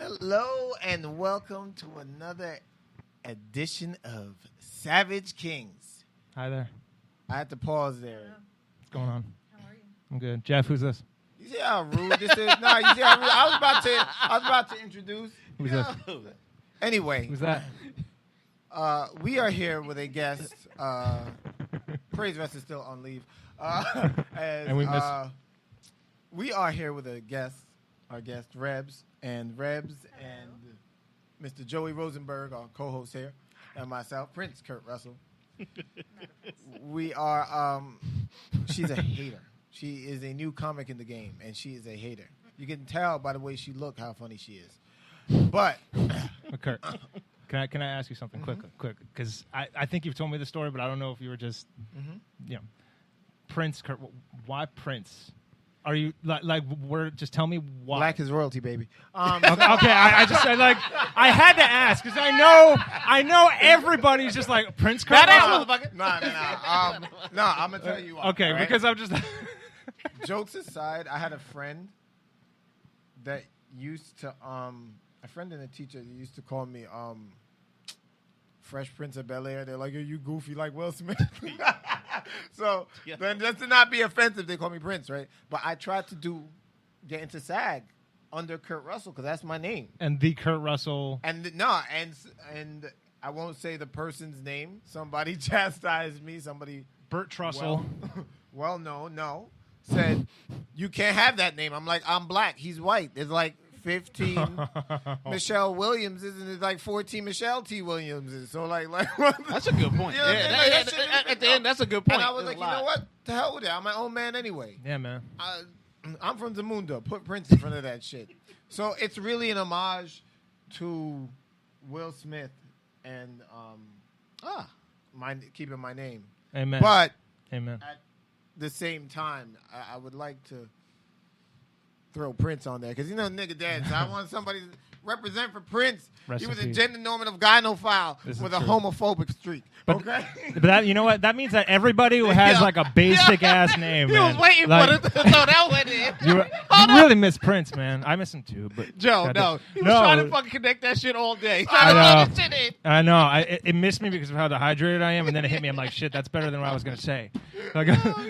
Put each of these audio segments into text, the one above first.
Hello and welcome to another edition of Savage Kings. Hi there. I had to pause there. What's going on? How are you? I'm good. Jeff, who's this? You see how rude this is? No, you see how rude? I was about to introduce. Who's this? Anyway, Who's that? we are here with a guest. Praise Rest is still on leave. And we miss. We are here with a guest. Our guest Rebs and Mr. Joey Rosenberg, our co-host here, and myself, Prince Kurt Russell. We are. She's a hater. She is a new comic in the game, and she is a hater. You can tell by the way she looks how funny she is. But Kurt, can I ask you something quick? Because I think you've told me the story, but I don't know if you were just, Prince Kurt. Why Prince? Are you just tell me why? Black is royalty, baby. Okay, I just said I had to ask because I know everybody's just like Prince Kurt. No, I'm gonna tell you why. Okay, right? because I'm just. Jokes aside, I had a friend that used to a friend and a teacher that used to call me Fresh Prince of Bel-Air. They're like, are you goofy like Will Smith? So then just to not be offensive, they call me Prince, right? But I tried to get into SAG under Kurt Russell because that's my name. And the Kurt Russell. And and I won't say the person's name. Somebody chastised me. Somebody Bert Trussell. Well, no. Said, you can't have that name. I'm like, I'm black. He's white. There's like 15 Michelle Williamses and there's like 14 Michelle T. Williamses. So like that's a good point. You know At the end, that's a good point. And I was like, you know what? To hell with it. I'm my own man anyway. Yeah, man. I'm from Zamunda. Put Prince in front of that shit. So it's really an homage to Will Smith and keeping my name. Amen. But Amen. At the same time, I would like to throw Prince on there because nigga dead. So I want somebody to represent for Prince. He was a gender normative gynophile with a homophobic streak. But, okay, but that, you know what? That means that everybody who has like a basic ass name. He man, was waiting for it to throw that one in. You really miss Prince, man. I miss him too. But Joe, he was trying to fucking connect that shit all day. I know. It missed me because of how dehydrated I am, and then it hit me. I'm like, shit, that's better than what I was gonna say. Like,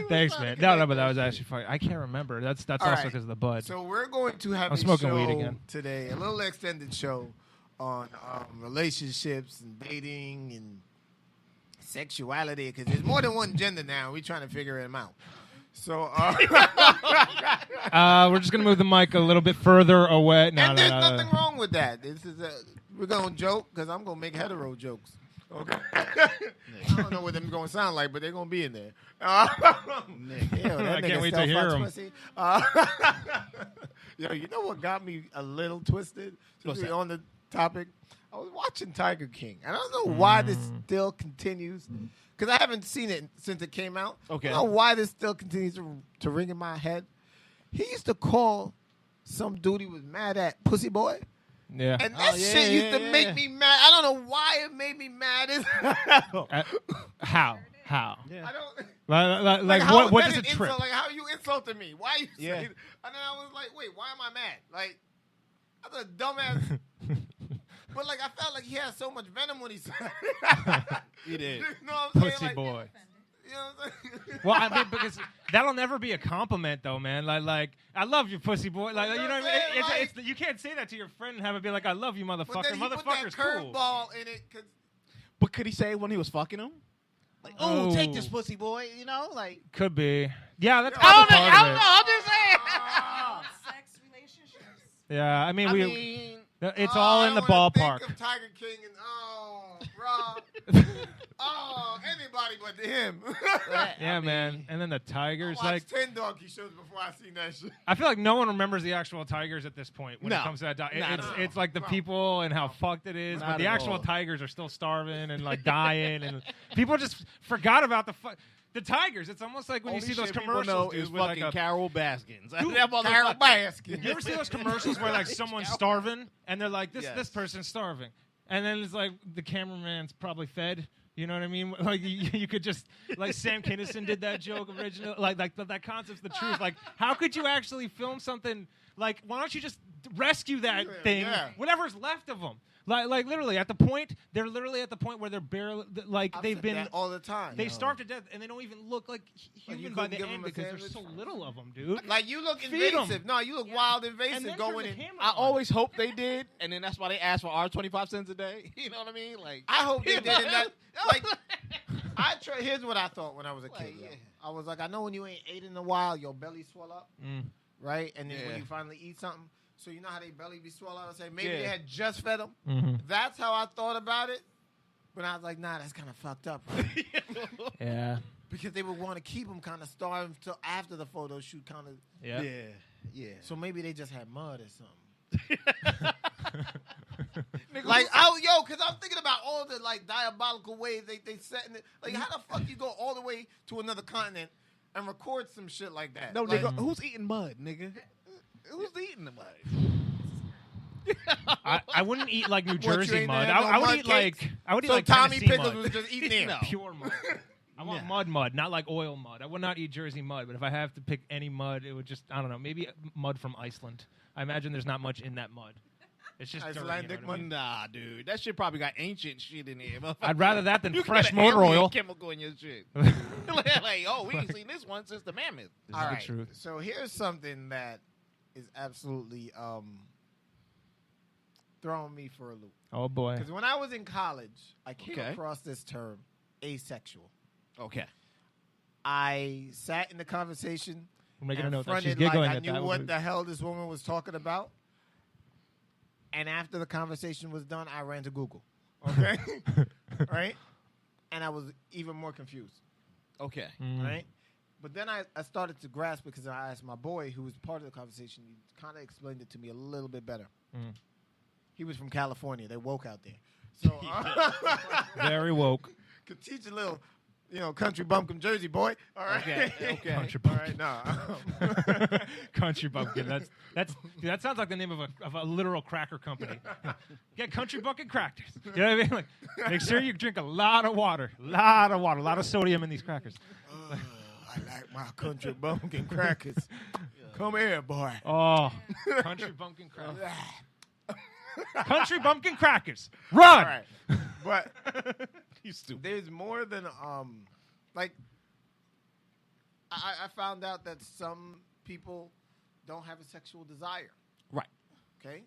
thanks, man. No, but that was actually funny. I can't remember. That's also because of the bud. So we're going to have I'm smoking weed again today, a little extended show on relationships and dating and sexuality because there's more than one gender now. We're trying to figure them out. So we're just gonna move the mic a little bit further away. And there's nothing wrong with that. We're gonna joke because I'm gonna make hetero jokes. Okay. I don't know what them gonna sound like, but they're gonna be in there. I can't wait to hear them. Yo, you know what got me a little twisted? Since we're on the topic, I was watching Tiger King. I don't know why this still continues because I haven't seen it since it came out. Okay. I don't know why this still continues to ring in my head. He used to call some dude he was mad at Pussy Boy. Yeah. And that shit used to make me mad. I don't know why it made me mad as hell. How? Yeah. I don't... Like what does it trip? Like how you insulted me? Why you say that? And then I was like, wait, why am I mad? Like, I was a dumbass. But like I felt like he had so much venom when he said He did. You know what I'm saying? Pussy like, boy. You know what I'm saying? Well, I mean, because that'll never be a compliment, though, man. Like, I love you, pussy boy. Like, you know what I mean? It's you can't say that to your friend and have it be like, I love you, motherfucker. But then he Motherfucker's put that cool. curveball in it. But could he say it when he was fucking him? Like, oh, take this pussy boy, like. Could be. Yeah, that's I probably don't part of it. know. I'm just saying. Sex, relationships. Yeah, I mean, I mean, it's all in the I don't wanna ballpark. Think of Tiger King and Rob. Anybody but him. Yeah, man. And then the Tigers, I watched 10 donkey shows before I seen that shit. I feel like no one remembers the actual Tigers at this point when it comes to that. It's like the people and how fucked it is, but the actual Tigers are still starving and like dying, and people just forgot about the Tigers. It's almost like when you see those commercials, dude, is with fucking like Carol Baskins. Carol Baskins. You ever see those commercials where like someone's starving and they're like, this person's starving, and then it's like the cameraman's probably fed. You know what I mean? Like you could just like Sam Kinison did that joke original. Like that concept's the truth. Like how could you actually film something? Like why don't you just rescue that thing, whatever's left of them. Like literally at the point, they're literally at the point where they're barely they've been all the time. They starve to death and they don't even look like human by the end because there's so little of them, dude. Like you look invasive. No, you look wild invasive going in. I always hope they did, and then that's why they asked for our 25 cents a day. You know what I mean? Like I hope they did. Like here's what I thought when I was a kid. I was like, I know when you ain't ate in a while, your belly swell up, right? And then when you finally eat something. So you know how they belly be swell out? I say maybe they had just fed them. Mm-hmm. That's how I thought about it. But I was like, nah, that's kind of fucked up. Right? Yeah. Because they would want to keep them kind of starved until after the photo shoot kind of. Yeah. So maybe they just had mud or something. Because I'm thinking about all the like diabolical ways they set in it. Like, how the fuck you go all the way to another continent and record some shit like that? No, like, nigga, who's eating mud, nigga? Who's eating the mud? I wouldn't eat like New Jersey mud. I would eat like Tommy Tennessee Pickles mud. was just eating pure mud. I want mud, not like oil mud. I would not eat Jersey mud, but if I have to pick any mud, it would just I don't know, maybe mud from Iceland. I imagine there's not much in that mud. It's just Icelandic dirty, mud. Nah, dude, that shit probably got ancient shit in there. I'd rather that than fresh motor oil. Chemical in your shit. Like, we ain't seen this one since the mammoth. This is the truth. So here's something that is absolutely throwing me for a loop. Oh, boy. Because when I was in college, I came across this term, asexual. Okay. I sat in the conversation I'm making a note that she's like giggling I at knew that. what the hell this woman was talking about. And after the conversation was done, I ran to Google. Okay? Right? And I was even more confused. Okay. Right? But then I started to grasp because I asked my boy, who was part of the conversation, he kind of explained it to me a little bit better. He was from California. They woke out there. So very woke. Could teach a little, country bumpkin Jersey boy. All right. Okay. Country All bumpkin. right, no. Country bumpkin. Dude, that sounds like the name of a literal cracker company. Get country bumpkin crackers. You know what I mean? Like, make sure you drink a lot of water. A lot of sodium in these crackers. I like my country bumpkin crackers. Come here, boy. Oh, country bumpkin crackers. Country bumpkin crackers. Run. All right. But you stupid. There's more than I found out that some people don't have a sexual desire. Right. Okay.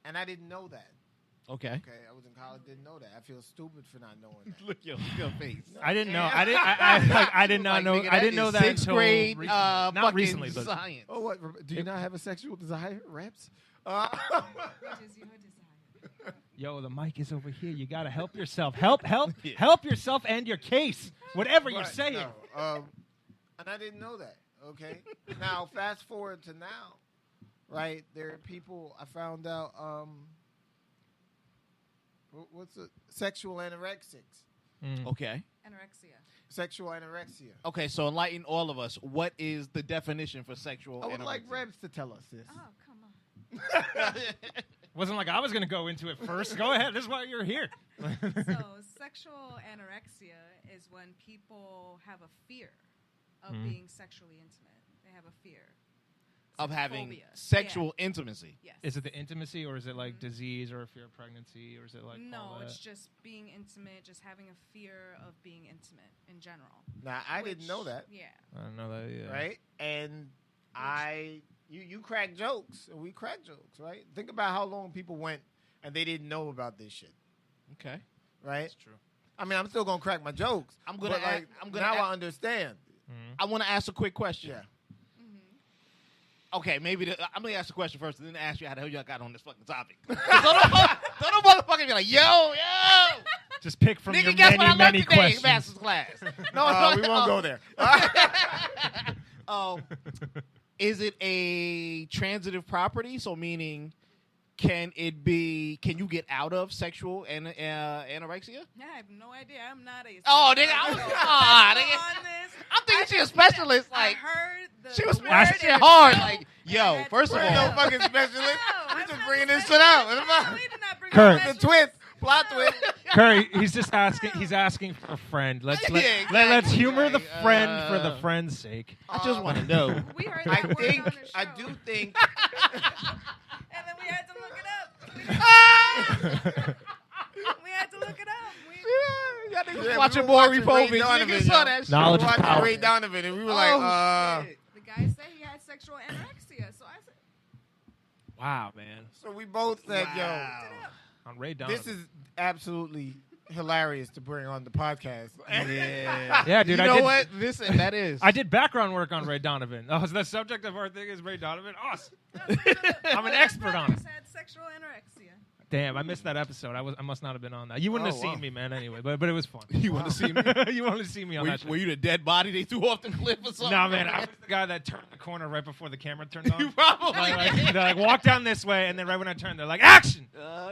And I didn't know that. Okay. I was in college, didn't know that. I feel stupid for not knowing that. Look your face. I didn't know. I did not know. I didn't know that sixth until grade. recently. Not recently, but science. Oh, what? Do you not have a sexual desire, Reps? What is your desire? Yo, the mic is over here. You gotta help yourself. Help yourself and your case. Whatever you're saying. No, and I didn't know that. Okay. Now, fast forward to now, right? There are people I found out. What's it? Sexual anorexics. Okay. Anorexia. Sexual anorexia. Okay, so enlighten all of us. What is the definition for sexual anorexia? I would like Rebs to tell us this. Oh, come on. Wasn't like I was going to go into it first. Go ahead. This is why you're here. So, sexual anorexia is when people have a fear of being sexually intimate. They have a fear. Of having Phobia. sexual intimacy. Yes. Is it the intimacy, or is it like disease, or a fear of pregnancy, or is it like No, all that? it's just being intimate, just having a fear of being intimate in general. Now, I didn't know that. Yeah. I don't know that. Yeah. Right? And you crack jokes, and we crack jokes, right? Think about how long people went and they didn't know about this shit. Okay. Right? That's true. I mean, I'm still going to crack my jokes. I'm gonna I understand. I want to ask a quick question. Yeah. Okay, maybe I'm gonna ask the question first, and then ask you how the hell y'all got on this fucking topic. don't motherfucker be like, yo. Just pick from Nigga, your guess what I many learned today, questions. master's class. No, we won't go there. Is it a transitive property? So meaning, can you get out of sexual anorexia? I have no idea. I'm not a. Oh, nigga, I was on this. I'm thinking she's a specialist. I Like heard she was word smashing shit and hard. no. Like, yo, first of We're no all, fucking specialist. No, We're I'm just not bringing a this shit out. What specialist. about We did not bring Kurt. a the twist? Plot twist. Curry, he's just asking. He's asking for a friend. Let's humor the friend for the friend's sake. I just want to know. We heard I that word think on the show. I do think And then We had to look it up. Watching Maury Povich. Niggas saw that shit. Knowledge is watching power. Ray Donovan, and we were Shit. The guy said he had sexual anorexia, so I said, Wow, man. so we both said, On Ray Donovan. this is absolutely hilarious to bring on the podcast. Yeah. Yeah, dude. You I know did, what? Listen, that is. I did background work on Ray Donovan. Oh, so the subject of our thing is Ray Donovan? Awesome. I'm an expert on it. had sexual anorexia. Damn, I missed that episode. I must not have been on that. You wouldn't have seen me, man, anyway. But it was fun. You want to see me? You wanted to see me on that Were show. you the dead body they threw off the cliff or something? Nah, man, I was the guy that turned the corner right before the camera turned on. You probably They're like, walk down this way, and then right when I turn, they're like, action!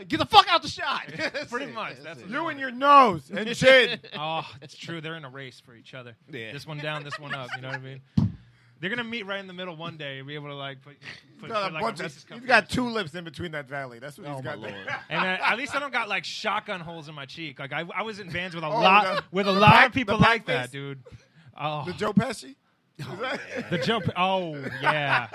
get the fuck out the shot. Pretty much. That's what You and your nose and chin. Oh, it's true. They're in a race for each other. Yeah. This one down, this one up. You know what I mean? They're gonna meet right in the middle one day and be able to like put He's got, like, bunch a of, racist he's company. got two lips in between that valley. That's what Oh, he's my got Lord. there. And at least I don't got like shotgun holes in my cheek. Like I was in bands with a Oh, lot the of back- people the back like that, face? dude. Oh, The Joe Pesci? Is that- the joke. Oh yeah,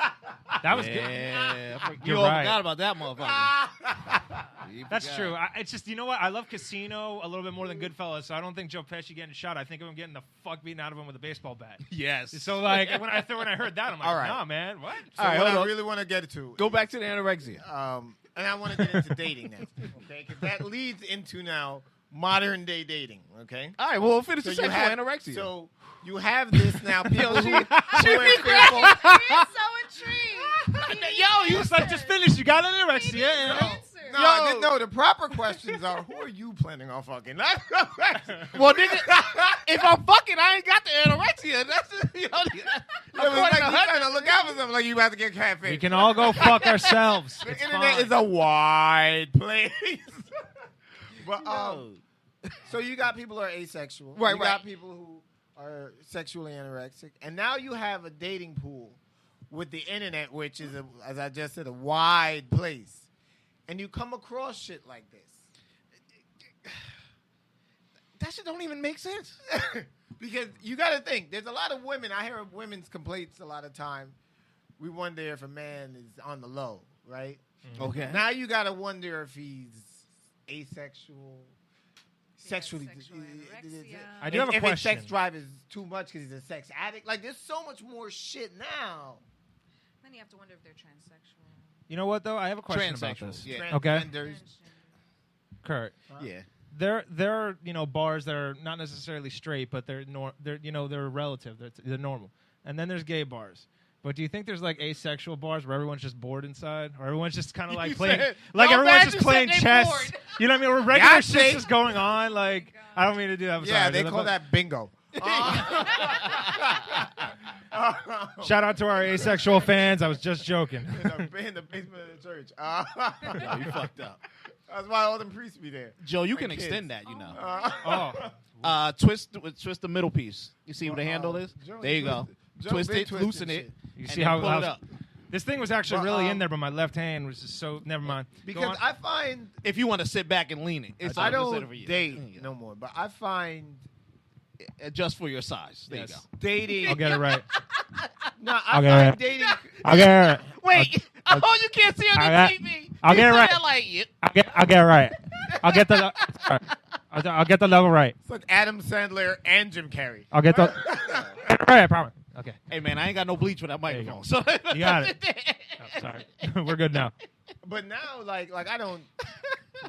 that was good. Yeah. You're You all right. forgot about that motherfucker. You That's forgot. true. It's just, you know what? I love Casino a little bit more than Goodfellas, so I don't think Joe Pesci getting shot. I think of him getting the fuck beaten out of him with a baseball bat. Yes. So like when I heard that, I'm like, All right. nah, man, what? So All right, what hold I on. really want to get to, Go back to the anorexia. and I want to get into dating now, okay? Because that leads into now modern day dating, okay? All right, well, we'll finish the So you sexual have anorexia. So you have this now. People who He's so intrigued. Yo, He was like, just finish. You got anorexia. And No, the proper questions are: who are you planning on fucking? That's the question. well, nigga, if I'm fucking, I ain't got the anorexia. That's you know. It was like you trying to look out for something, like you about to get catfish. we can all go fuck ourselves. The It's internet fine. is a wide place. But No. so you got people who are asexual. Right, You got right. people who are sexually anorexic, and now you have a dating pool with the internet, which is, as I just said, a wide place. And you come across shit like this. That shit don't even make sense. Because you got to think, there's a lot of women. I hear women's complaints a lot of time. We wonder if a man is on the low, right? Okay. Now you got to wonder if he's asexual, sexually. sexual anorexia. I do have a if his question. sex drive is too much because he's a sex addict. Like, there's so much more shit now. Then you have to wonder if they're transsexual. You know what though? I have a question about Transsexual, this. yeah. Okay. Transgenders. Kurt, Yeah. there are bars that are not necessarily straight, but they're they're relative. They're normal. And then there's gay bars. But do you think there's like asexual bars where everyone's just bored inside, or everyone's just kind of like You playing, said- like No, everyone's man, just you said playing they chess? bored. You know what I mean? Where regular Yahtzee. shit's just going on. Like I don't mean to do that. I'm Yeah, sorry. they call that bingo. Shout out to our asexual fans. I was just joking. in the basement of the church. Yo, you fucked up. That's why all them priests be there. Joe, you can kids. extend that, you know. Oh, Twist the middle piece. You see what the handle is? Joe There you go. Joe Twist been it, twisting loosen it. shit. you and see then how, pull it up. this thing was actually But, really in there, but my left hand was just so. Never mind. Go Because on. I find If you want to sit back and lean it, it's I 100% don't for you. date no more, but I find Adjust for your size. There Yes. you go. dating. I'll get it right. No, I Okay. find dating. I'll get it right. Wait, oh, you can't see on the got- TV. I'll You get it said right. that like, yep. I'll get it right. I'll get the. I'll get the level right. It's like Adam Sandler and Jim Carrey. I'll get the. right, I promise. Okay. Hey, man, I ain't got no bleach for that you microphone. go. So You got it. Oh, sorry. We're good now. But now, like I don't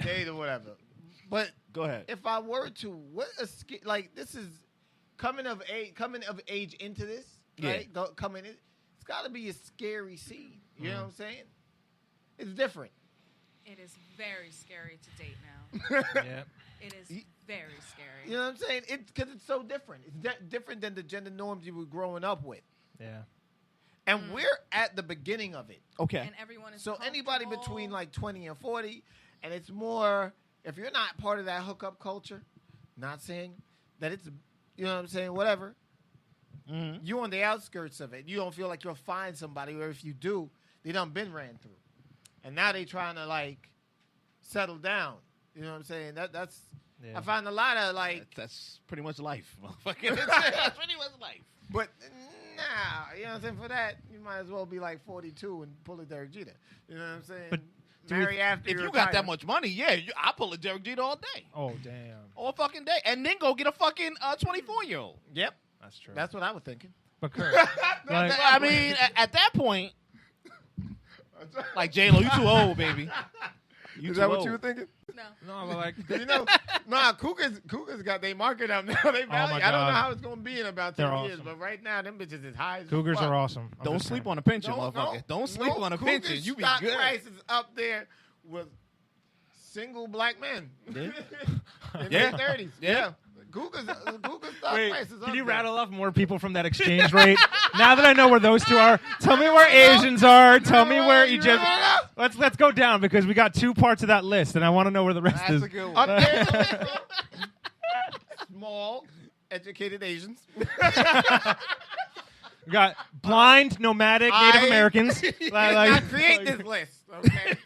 date or whatever. But Go ahead. if I were to, what a like this is coming of age into this, right? Coming in, it's got to be a scary scene. You know what I'm saying? It's different. It is very scary to date now. Yeah. It is very scary. You know what I'm saying? It's because it's so different. It's different than the gender norms you were growing up with. Yeah. And we're at the beginning of it. Okay. And everyone is So anybody comfortable. between like 20 and 40, and it's more, if you're not part of that hookup culture, not saying that it's, you know what I'm saying, whatever, you're on the outskirts of it. You don't feel like you'll find somebody, or if you do, they done been ran through. And now they trying to like settle down. You know what I'm saying? That's Yeah. I find a lot of like, That's pretty much life, motherfucker. That's pretty much life. but nah, you know what I'm saying? For that, you might as well be like 42 and pull a Derek Jeter. You know what I'm saying? But marry after if you got that much money, yeah, I pull a Derek Jeter all day. Oh damn! All fucking day, and then go get a fucking 24-year-old. Yep, That's true. that's what I was thinking. But Kurt, like, I mean, at that point, like J-Lo, you too old, baby. Is that what you were thinking? No. no, but like, You know, Cougars got their market up now. They value. I don't know how it's gonna be in about 10 They're years, awesome. but right now them bitches is high as Cougars fuck. are awesome. I'm Don't just sleep saying. on a pension, motherfucker. Don't sleep on a Cougars pension. You be stock good. prices up there with single black men in Yeah. their 30s. Yeah. Cougars stock Wait, prices up can you there. rattle off more people from that exchange rate? Now that I know where those two are, tell me where Asians are. Tell me where Egypt. Let's go down because we got 2 parts of that list, and I want to know where the rest That's is. a good Up one. there, small, educated Asians. We got blind, nomadic Native Americans. I create this list, okay?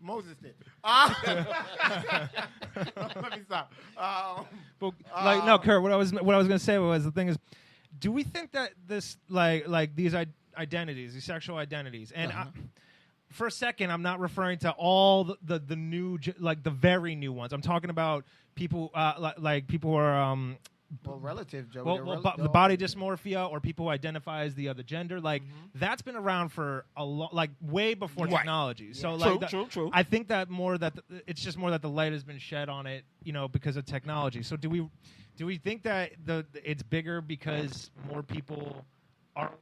Moses did. Let me stop. But, no, Kurt. What I was gonna say was the thing is, do we think that this like these identities, these sexual identities, and for a second, I'm not referring to all the new, like the very new ones. I'm talking about people like people who are relative, Joe. the body dysmorphia or people who identify as the other gender. Like that's been around for a long, like way before Right. technology. So True, like true. I think that more that it's just more that the light has been shed on it, because of technology. So do we think that it's bigger because more people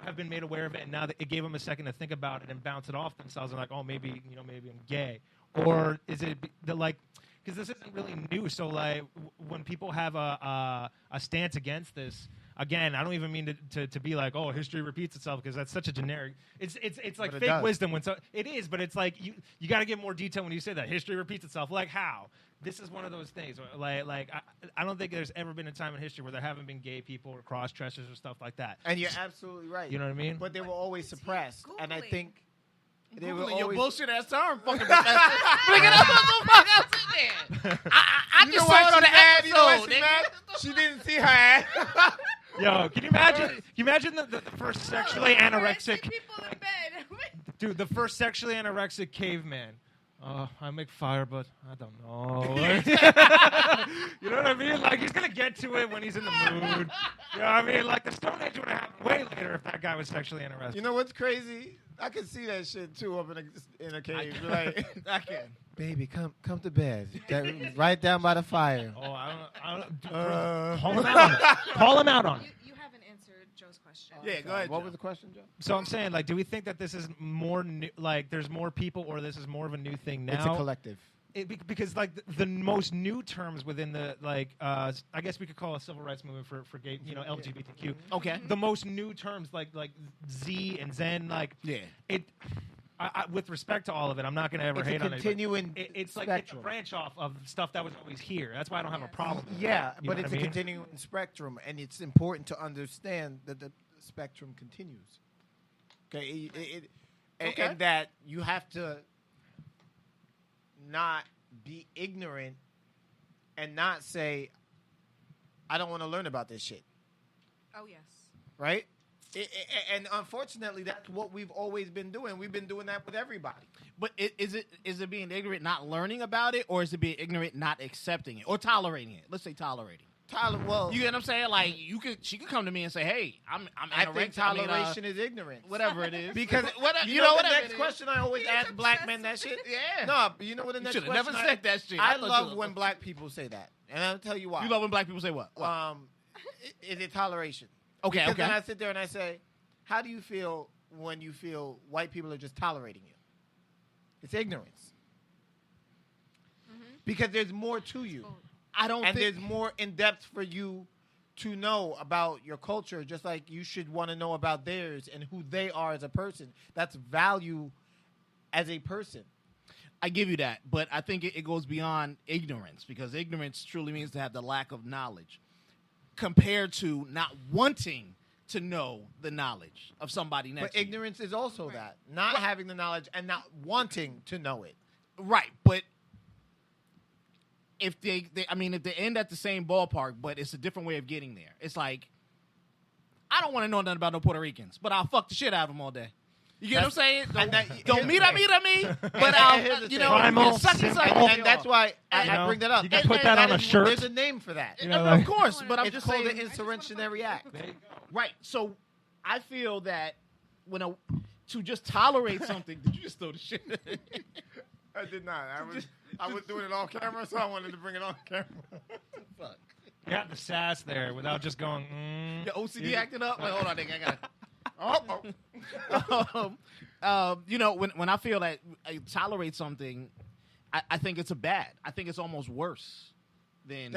have been made aware of it, and now that it gave them a second to think about it and bounce it off themselves and like, oh, maybe maybe I'm gay, or is it the like? Because this isn't really new. So like when people have a stance against this, again, I don't even mean to be like, oh, history repeats itself, because that's such a generic. It's like But it fake does. wisdom when it is, but it's like you got to get more detail when you say that history repeats itself. Like how? This is one of those things. Like I don't think there's ever been a time in history where there haven't been gay people or cross dressers or stuff like that. And you're absolutely right. You know what I mean? But they were always suppressed, and I Googling. think they were Googling your always. bullshit ass term. Fucking professor. Bring it up. What the fuck else in there? I You just know saw why it on she the mad? You know why episode. she nigga. mad? She didn't see her ass. Yo, can you imagine? Can you imagine the first sexually anorexic? People in bed. Dude, the first sexually anorexic caveman. I make fire, but I don't know. You know what I mean? Like, he's going to get to it when he's in the mood. You know what I mean? Like, the Stone Age would have happened way later if that guy was sexually anorexic. You know what's crazy? I can see that shit too up in a cave. Like, I can. baby, come to bed. Right down by the fire. Oh, I don't call him out on it. Call him out on it. You haven't answered Joe's question. Yeah, go ahead. What Joe. was the question, Joe? So I'm saying, like, do we think that this is more new, like, there's more people, or this is more of a new thing now? It's a collective. Because like the most new terms within the I guess we could call a civil rights movement for gay, LGBTQ. Okay. The most new terms like Z and Zen, like Yeah. it. With respect to all of it, I'm not going to ever It's a hate on it. but continuing It's like it's a spectrum. branch off of stuff that was always here. That's why I don't have a problem. with it. Yeah, You but know it's what a I mean? continuing spectrum, and it's important to understand that the spectrum continues. Okay, Okay. and that you have to not be ignorant and not say, I don't want to learn about this shit, Oh yes. right? And unfortunately, that's what we've always been doing. We've been doing that with everybody. But is it being ignorant, not learning about it, or is it being ignorant, not accepting it, or tolerating it? Let's say tolerating. Tyler, well, You get what I'm saying? Like she could come to me and say, "Hey, I'm I think anorexic. I mean, toleration is ignorance. whatever it is." Because whatever, you know the whatever next it is. question I always ask black men that shit? Yeah. No, but you know what the You next should have question never said that shit. I thought you love were- when black people say that. And I'll tell you why. You love when black people say what? Is it toleration? Okay, Because okay. then I sit there and I say, how do you feel when you feel white people are just tolerating you? It's ignorance. Because there's more to you. I don't And think there's more in depth for you to know about your culture, just like you should want to know about theirs and who they are as a person. That's value as a person. I give you that, but I think it goes beyond ignorance, because ignorance truly means to have the lack of knowledge compared to not wanting to know the knowledge of somebody next But to you. ignorance is also that. Not having the knowledge and not wanting to know it. Right, but if they if they end at the same ballpark, but it's a different way of getting there. It's like, I don't want to know nothing about no Puerto Ricans, but I'll fuck the shit out of them all day. You get what I'm saying? And Don't meet me. But you know, Primal suck sin. and that's why I bring that up. You can put that on a shirt. There's a name for that. Of course, but I'm It's just called saying. the insurrectionary act. Right. So I feel that to just tolerate something. Did you just throw the shit? I did not. I was doing it on camera, so I wanted to bring it on camera. Fuck. Got the sass there without just going. Your OCD acting up. Wait, hold on, nigga. I got. You know, when I feel that I tolerate something, I think it's bad. I think it's almost worse than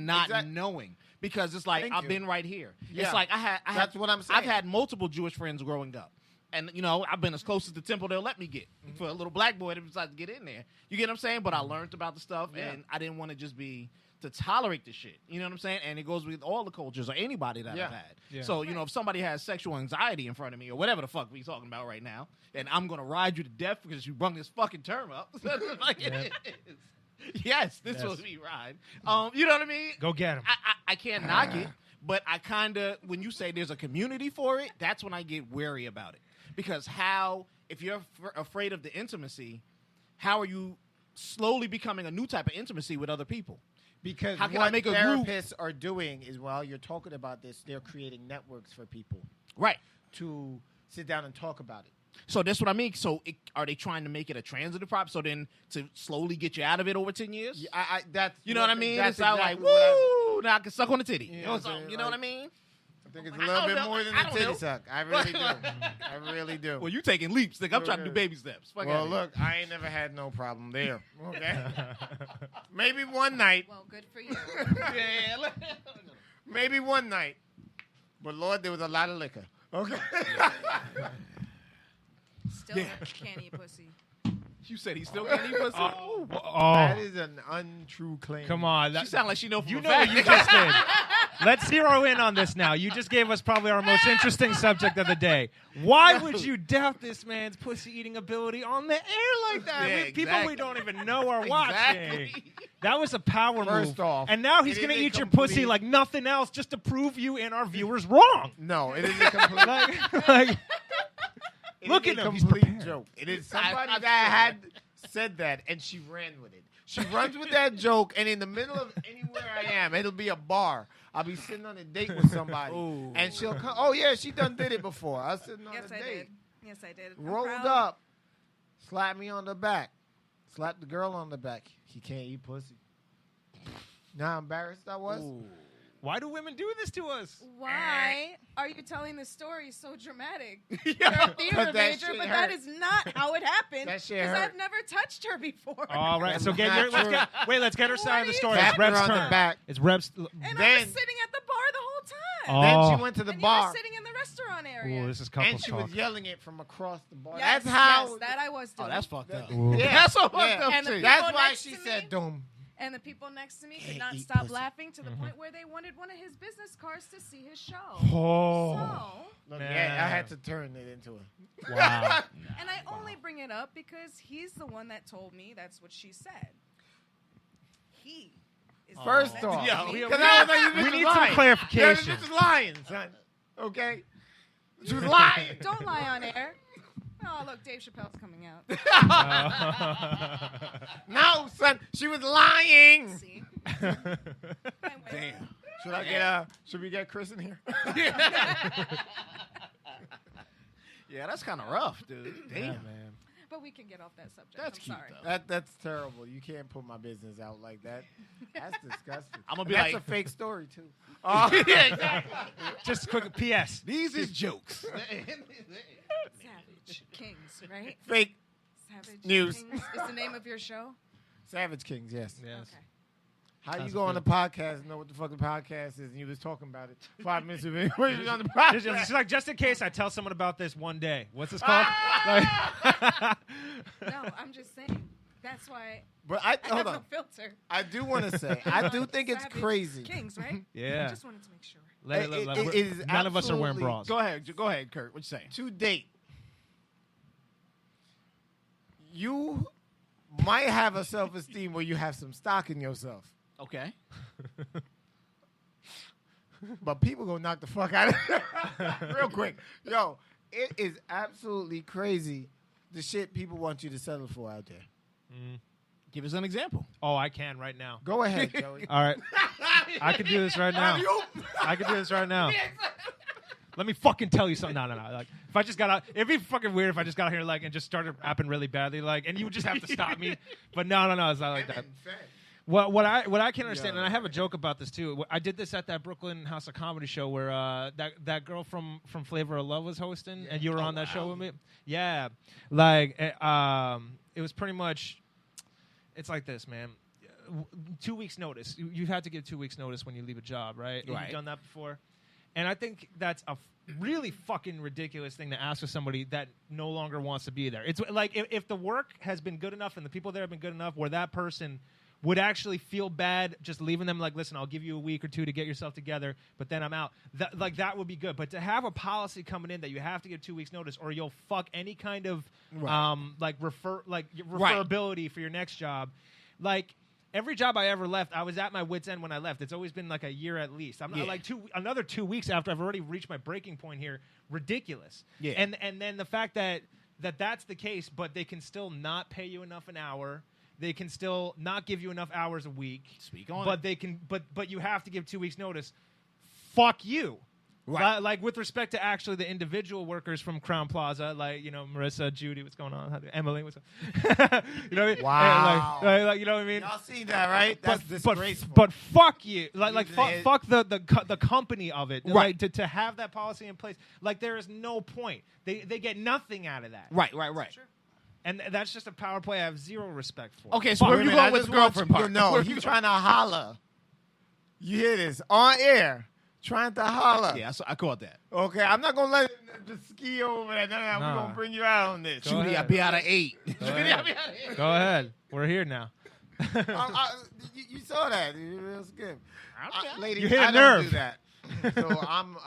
not knowing, because it's like I've been right here. Yeah. It's like That's what I'm saying. I've had multiple Jewish friends growing up. And, you know, I've been as close as the temple they'll let me get for a little black boy that decides to get in there. You get what I'm saying? But I learned about the stuff, and I didn't want to just to tolerate the shit. You know what I'm saying? And it goes with all the cultures or anybody that I've had. Yeah. So, you know, if somebody has sexual anxiety in front of me or whatever the fuck we talking about right now, and I'm going to ride you to death because you brung this fucking term up. Like it is. Yes, this will be ride. You know what I mean? Go get him. I can't knock it, but I kind of, when you say there's a community for it, that's when I get wary about it. Because if you're afraid of the intimacy, how are you slowly becoming a new type of intimacy with other people? Because how can what I make a therapists are doing is, while you're talking about this, they're creating networks for people. Right. To sit down and talk about it. So that's what I mean. So are they trying to make it a transitive prop? So then to slowly get you out of it over 10 years? Yeah, that's you know what I mean? That's it's exactly like, woo, now I can suck on the titty. Yeah, you know what I mean? I think it's a little bit more than a titty suck. I really do. I really do. Well, you taking leaps. Like, I'm trying to do baby steps. Well, look, I ain't never had no problem there. Okay? Maybe one night. Well, good for you. Yeah. Maybe one night. But, Lord, there was a lot of liquor. Okay? Still can't eat pussy. You said he still can't eat pussy? That is an untrue claim. Come on. She sound like she know for You a know fact. what you just did. Let's zero in on this now. You just gave us probably our most interesting subject of the day. Why would you doubt this man's pussy-eating ability on the air like that? Yeah, With people we don't even know are watching. Exactly. That was a power move. First off, and now he's it going to is a eat your complete- pussy like nothing else just to prove you and our viewers wrong. No, it is a complete... Look at a him. He's complete prepared. joke. It is somebody that had said that, and she ran with it. She runs with that joke, and in the middle of anywhere I am, it'll be a bar. I'll be sitting on a date with somebody, and she'll come. Oh yeah, she done did it before. I was sitting on a date. Yes, I did. Rolled up, slapped me on the back, slapped the girl on the back. He can't eat pussy. Now how embarrassed I was. Ooh. Why do women do this to us? Why are you telling the story so dramatic? Yeah. You're a theater But that major, shit but hurt. that is not how it happened. That shit Because hurt. I've never touched her before. All right, so Not true. let's get her side of the story. Tapped It's Reb's her on the turn. back. It's Reb's. And I Then- was sitting at the bar the whole time. Oh. Then she went to the and you bar, were sitting in the restaurant area. Ooh, this is couples and she talk. was yelling it from across the bar. Yes, That's how. yes, that I was doing. Oh, that's fucked up. Ooh. Yeah, That's so fucked up, And the too. people That's why next she to said, me- "Doom." And the people next to me could Can't not eat stop pussy. laughing to the point where they wanted one of his business cards to see his show. Oh. So, Look, yeah, I had to turn it into a. Wow. and I only bring it up because he's the one that told me that's what she said. He is the First one that off, told me. because I was like, we this is need some lying. clarification. This is lying, son. Okay, she was lying. Don't lie on air. Oh, look, Dave Chappelle's coming out. No, son, she was lying. See? I win. Damn. Should I get Should we get Chris in here? Yeah, that's kind of rough, dude. Damn. Yeah, man. But we can get off that subject. That's I'm cute, sorry. though. That's terrible. You can't put my business out like that. That's disgusting. I'm gonna be That's like- a fake story too. Yeah, exactly. Just a quick P.S. These is jokes. Savage Kings, right? Fake Savage News. Kings is the name of your show? Savage Kings. Yes. Yes. Okay. How you How's go it on the feel? podcast and know what the fucking podcast is, and you was talking about it 5 minutes ago when you was on the podcast? It's like, just in case I tell someone about this one day. What's this called? Like- No, I'm just saying. That's why But I hold have on. no filter. I do want to say, I do think it's Savage crazy. Kings, right? Yeah. I just wanted to make sure. It is None of us are wearing absolutely- bras. Go ahead, Kurt. What you saying? To date, you might have a self-esteem where you have some stock in yourself. Okay. But people gonna knock the fuck out of it real quick. Yo, it is absolutely crazy the shit people want you to settle for out there. Give us an example. Oh, I can right now. Go ahead, Joey. All right. I can do this right now. I can do this right now. Let me fucking tell you something. No. Like, if I just got out, it'd be fucking weird if I just got out here like and just started rapping really badly, like, and you would just have to stop me. But no, it's not like that. Well, what I can understand, and I have a joke about this too. I did this at that Brooklyn House of Comedy show where that girl from Flavor of Love was hosting, and you were on that show with me. Yeah, like it was pretty much. It's like this, man. 2 weeks notice. You have to give 2 weeks notice when you leave a job, right? You've done that before. And I think that's a really fucking ridiculous thing to ask of somebody that no longer wants to be there. It's like if the work has been good enough and the people there have been good enough where that person would actually feel bad just leaving them like, listen, I'll give you a week or two to get yourself together, but then I'm out. That would be good. But to have a policy coming in that you have to give 2 weeks notice or you'll fuck any kind of referability for your next job. Like every job I ever left, I was at my wit's end when I left. It's always been like a year at least. I'm not like another 2 weeks after I've already reached my breaking point here. Ridiculous. Yeah. And then the fact that that's the case, but they can still not pay you enough an hour. They can still not give you enough hours a week. Speak on but it. They can but you have to give 2 weeks notice. Fuck you. Right. Like with respect to actually the individual workers from Crown Plaza, like, you know, Marissa, Judy, what's going on? Emily, what's up? You know what I mean? Wow. Like, you know what I mean? Y'all seen that, right? That's disgraceful. But fuck you. Fuck the company of it. Right. Like, to have that policy in place. Like, there is no point. They get nothing out of that. Right. And that's just a power play I have zero respect for. Okay, so where are you going with the girlfriend part? No, he's trying to holler. You hear this? On air. Trying to holler. Yeah, I caught that. Okay, I'm not going to let the ski over that. No. We're going to bring you out on this. Judy, I'll be out of 8. Go ahead. We're here now. You saw that. It was good. Ladies, you hit a I nerve. don't do that. So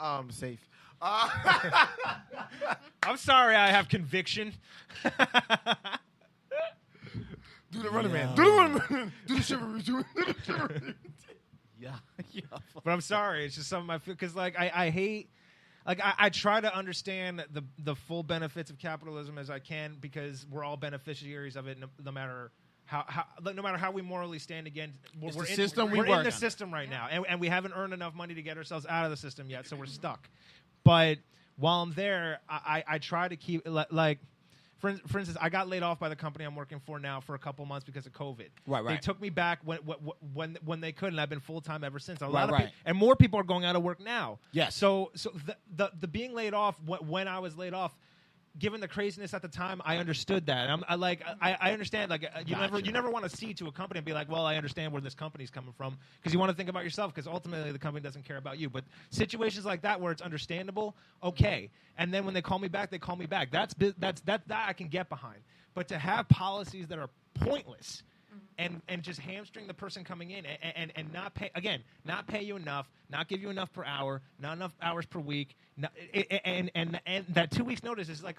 I'm safe. I'm sorry I have conviction. Do the running man. Do the running man. Do the shivery. Do the shivery. Yeah. But I'm sorry. It's just something I feel because like I hate. Like I try to understand the full benefits of capitalism as I can because we're all beneficiaries of it, no matter how we morally stand against. We're in the system right now, and we haven't earned enough money to get ourselves out of the system yet, so we're stuck. But while I'm there, I try to keep like. For instance, I got laid off by the company I'm working for now for a couple months because of COVID. Right. They took me back when they could, and I've been full time ever since. Right. And more people are going out of work now. Yes. So the being laid off when I was laid off, given the craziness at the time, I understood that. And I understand. Like you never want to see to a company and be like, well, I understand where this company's coming from because you want to think about yourself because ultimately the company doesn't care about you. But situations like that where it's understandable, okay. And then when they call me back, they call me back. That I can get behind. But to have policies that are pointless and just hamstring the person coming in and not pay you enough, not give you enough per hour, not enough hours per week, and that 2 weeks notice is like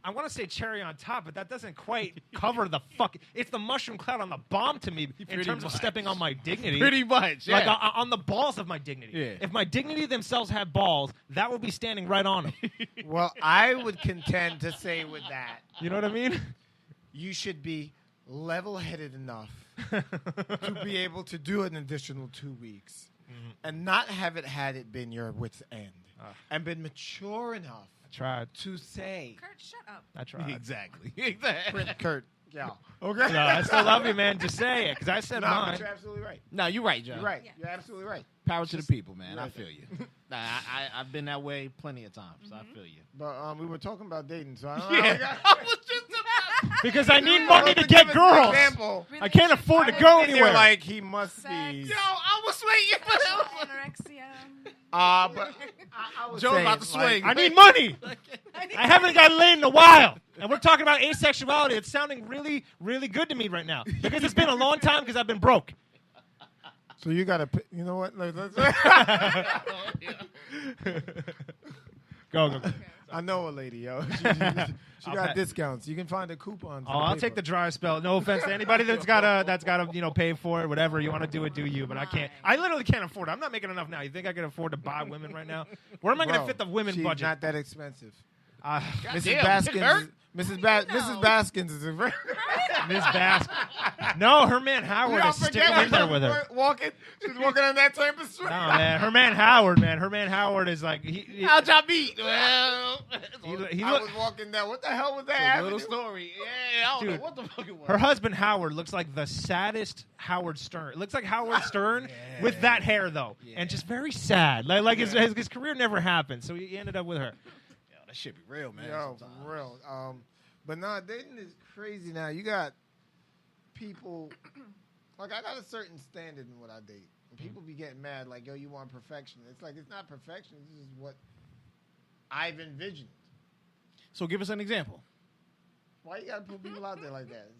I want to say cherry on top, but that doesn't quite cover the fuck. It's the mushroom cloud on the bomb to me in terms of stepping on my dignity. Pretty much, yeah. Like on the balls of my dignity. Yeah. If my dignity themselves had balls, that would be standing right on them. Well, I would contend to say with that, you know what I mean? You should be level-headed enough to be able to do an additional 2 weeks and not have it had it been your wit's end and been mature enough tried to say. Kurt, shut up. I tried. Exactly. Kurt, yeah. Okay. No, I still love you, man. Just say it, because I said mine. You're absolutely right. No, you're right, Joe. You're right. Yeah. You're absolutely right. Power to the people, man. Right. I feel you. I've been that way plenty of times, so I feel you. But we were talking about dating, so I don't I was just because I need money to get girls. I can't afford to go anywhere. Like he must be. Sex. Yo, I was waiting for that. Anorexia. But I was Joe's saying, about to swing. I need money. I haven't gotten laid in a while. And we're talking about asexuality. It's sounding really, really good to me right now. Because it's been a long time because I've been broke. So you got to, you know what? Go. Okay. I know a lady, yo. She got discounts. You can find a coupon. Oh, I'll take the dry spell. No offense to anybody that's gotta pay for it. Whatever you want to do it, do you. But I can't. I literally can't afford it. I'm not making enough now. You think I can afford to buy women right now? Where am I going to fit the women she's budget? Not that expensive. Mrs. Baskins. Mrs. Baskins is a very Miss Baskins. No, her man Howard is sticking in there with her. She's walking on that type of street. No, man. Her man Howard is like. How'd y'all meet? Well, I was walking down. What the hell was that? Little story. Yeah, I don't know what the fuck it was. Her husband Howard looks like the saddest Howard Stern. It looks like Howard Stern with that hair though, and just very sad. Like his career never happened, so he ended up with her. That shit be real, man. Yo, for real. But nah, dating is crazy now. You got people, like I got a certain standard in what I date. And people be getting mad, like, yo, you want perfection. It's like, it's not perfection. This is what I've envisioned. So give us an example. Why you got to put people out there like that?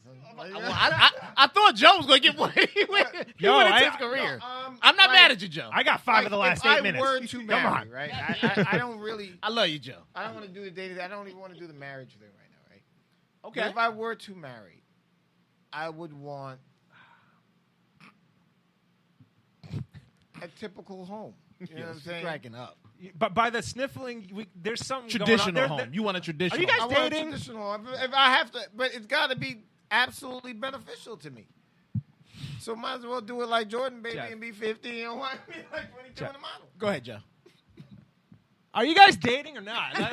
I thought Joe was going to get one. He went into his career. No, I'm not mad at you, Joe. I got 5 of the last 8 minutes. If I were to marry, right? I don't really. I love you, Joe. I don't want to do the dating. I don't even want to do the marriage thing right now, right? Okay. But if I were to marry, I would want a typical home. You know what I'm saying? Cracking up. But by the sniffling, there's something Traditional going on. home. You want a traditional. Are you guys I want a dating? traditional home. If I have to, but it's got to be absolutely beneficial to me. So might as well do it like Jordan, baby, Jeff. and be 50. You know what I mean? Like 22 in the model. Go ahead, Joe. Are you guys dating or not? Not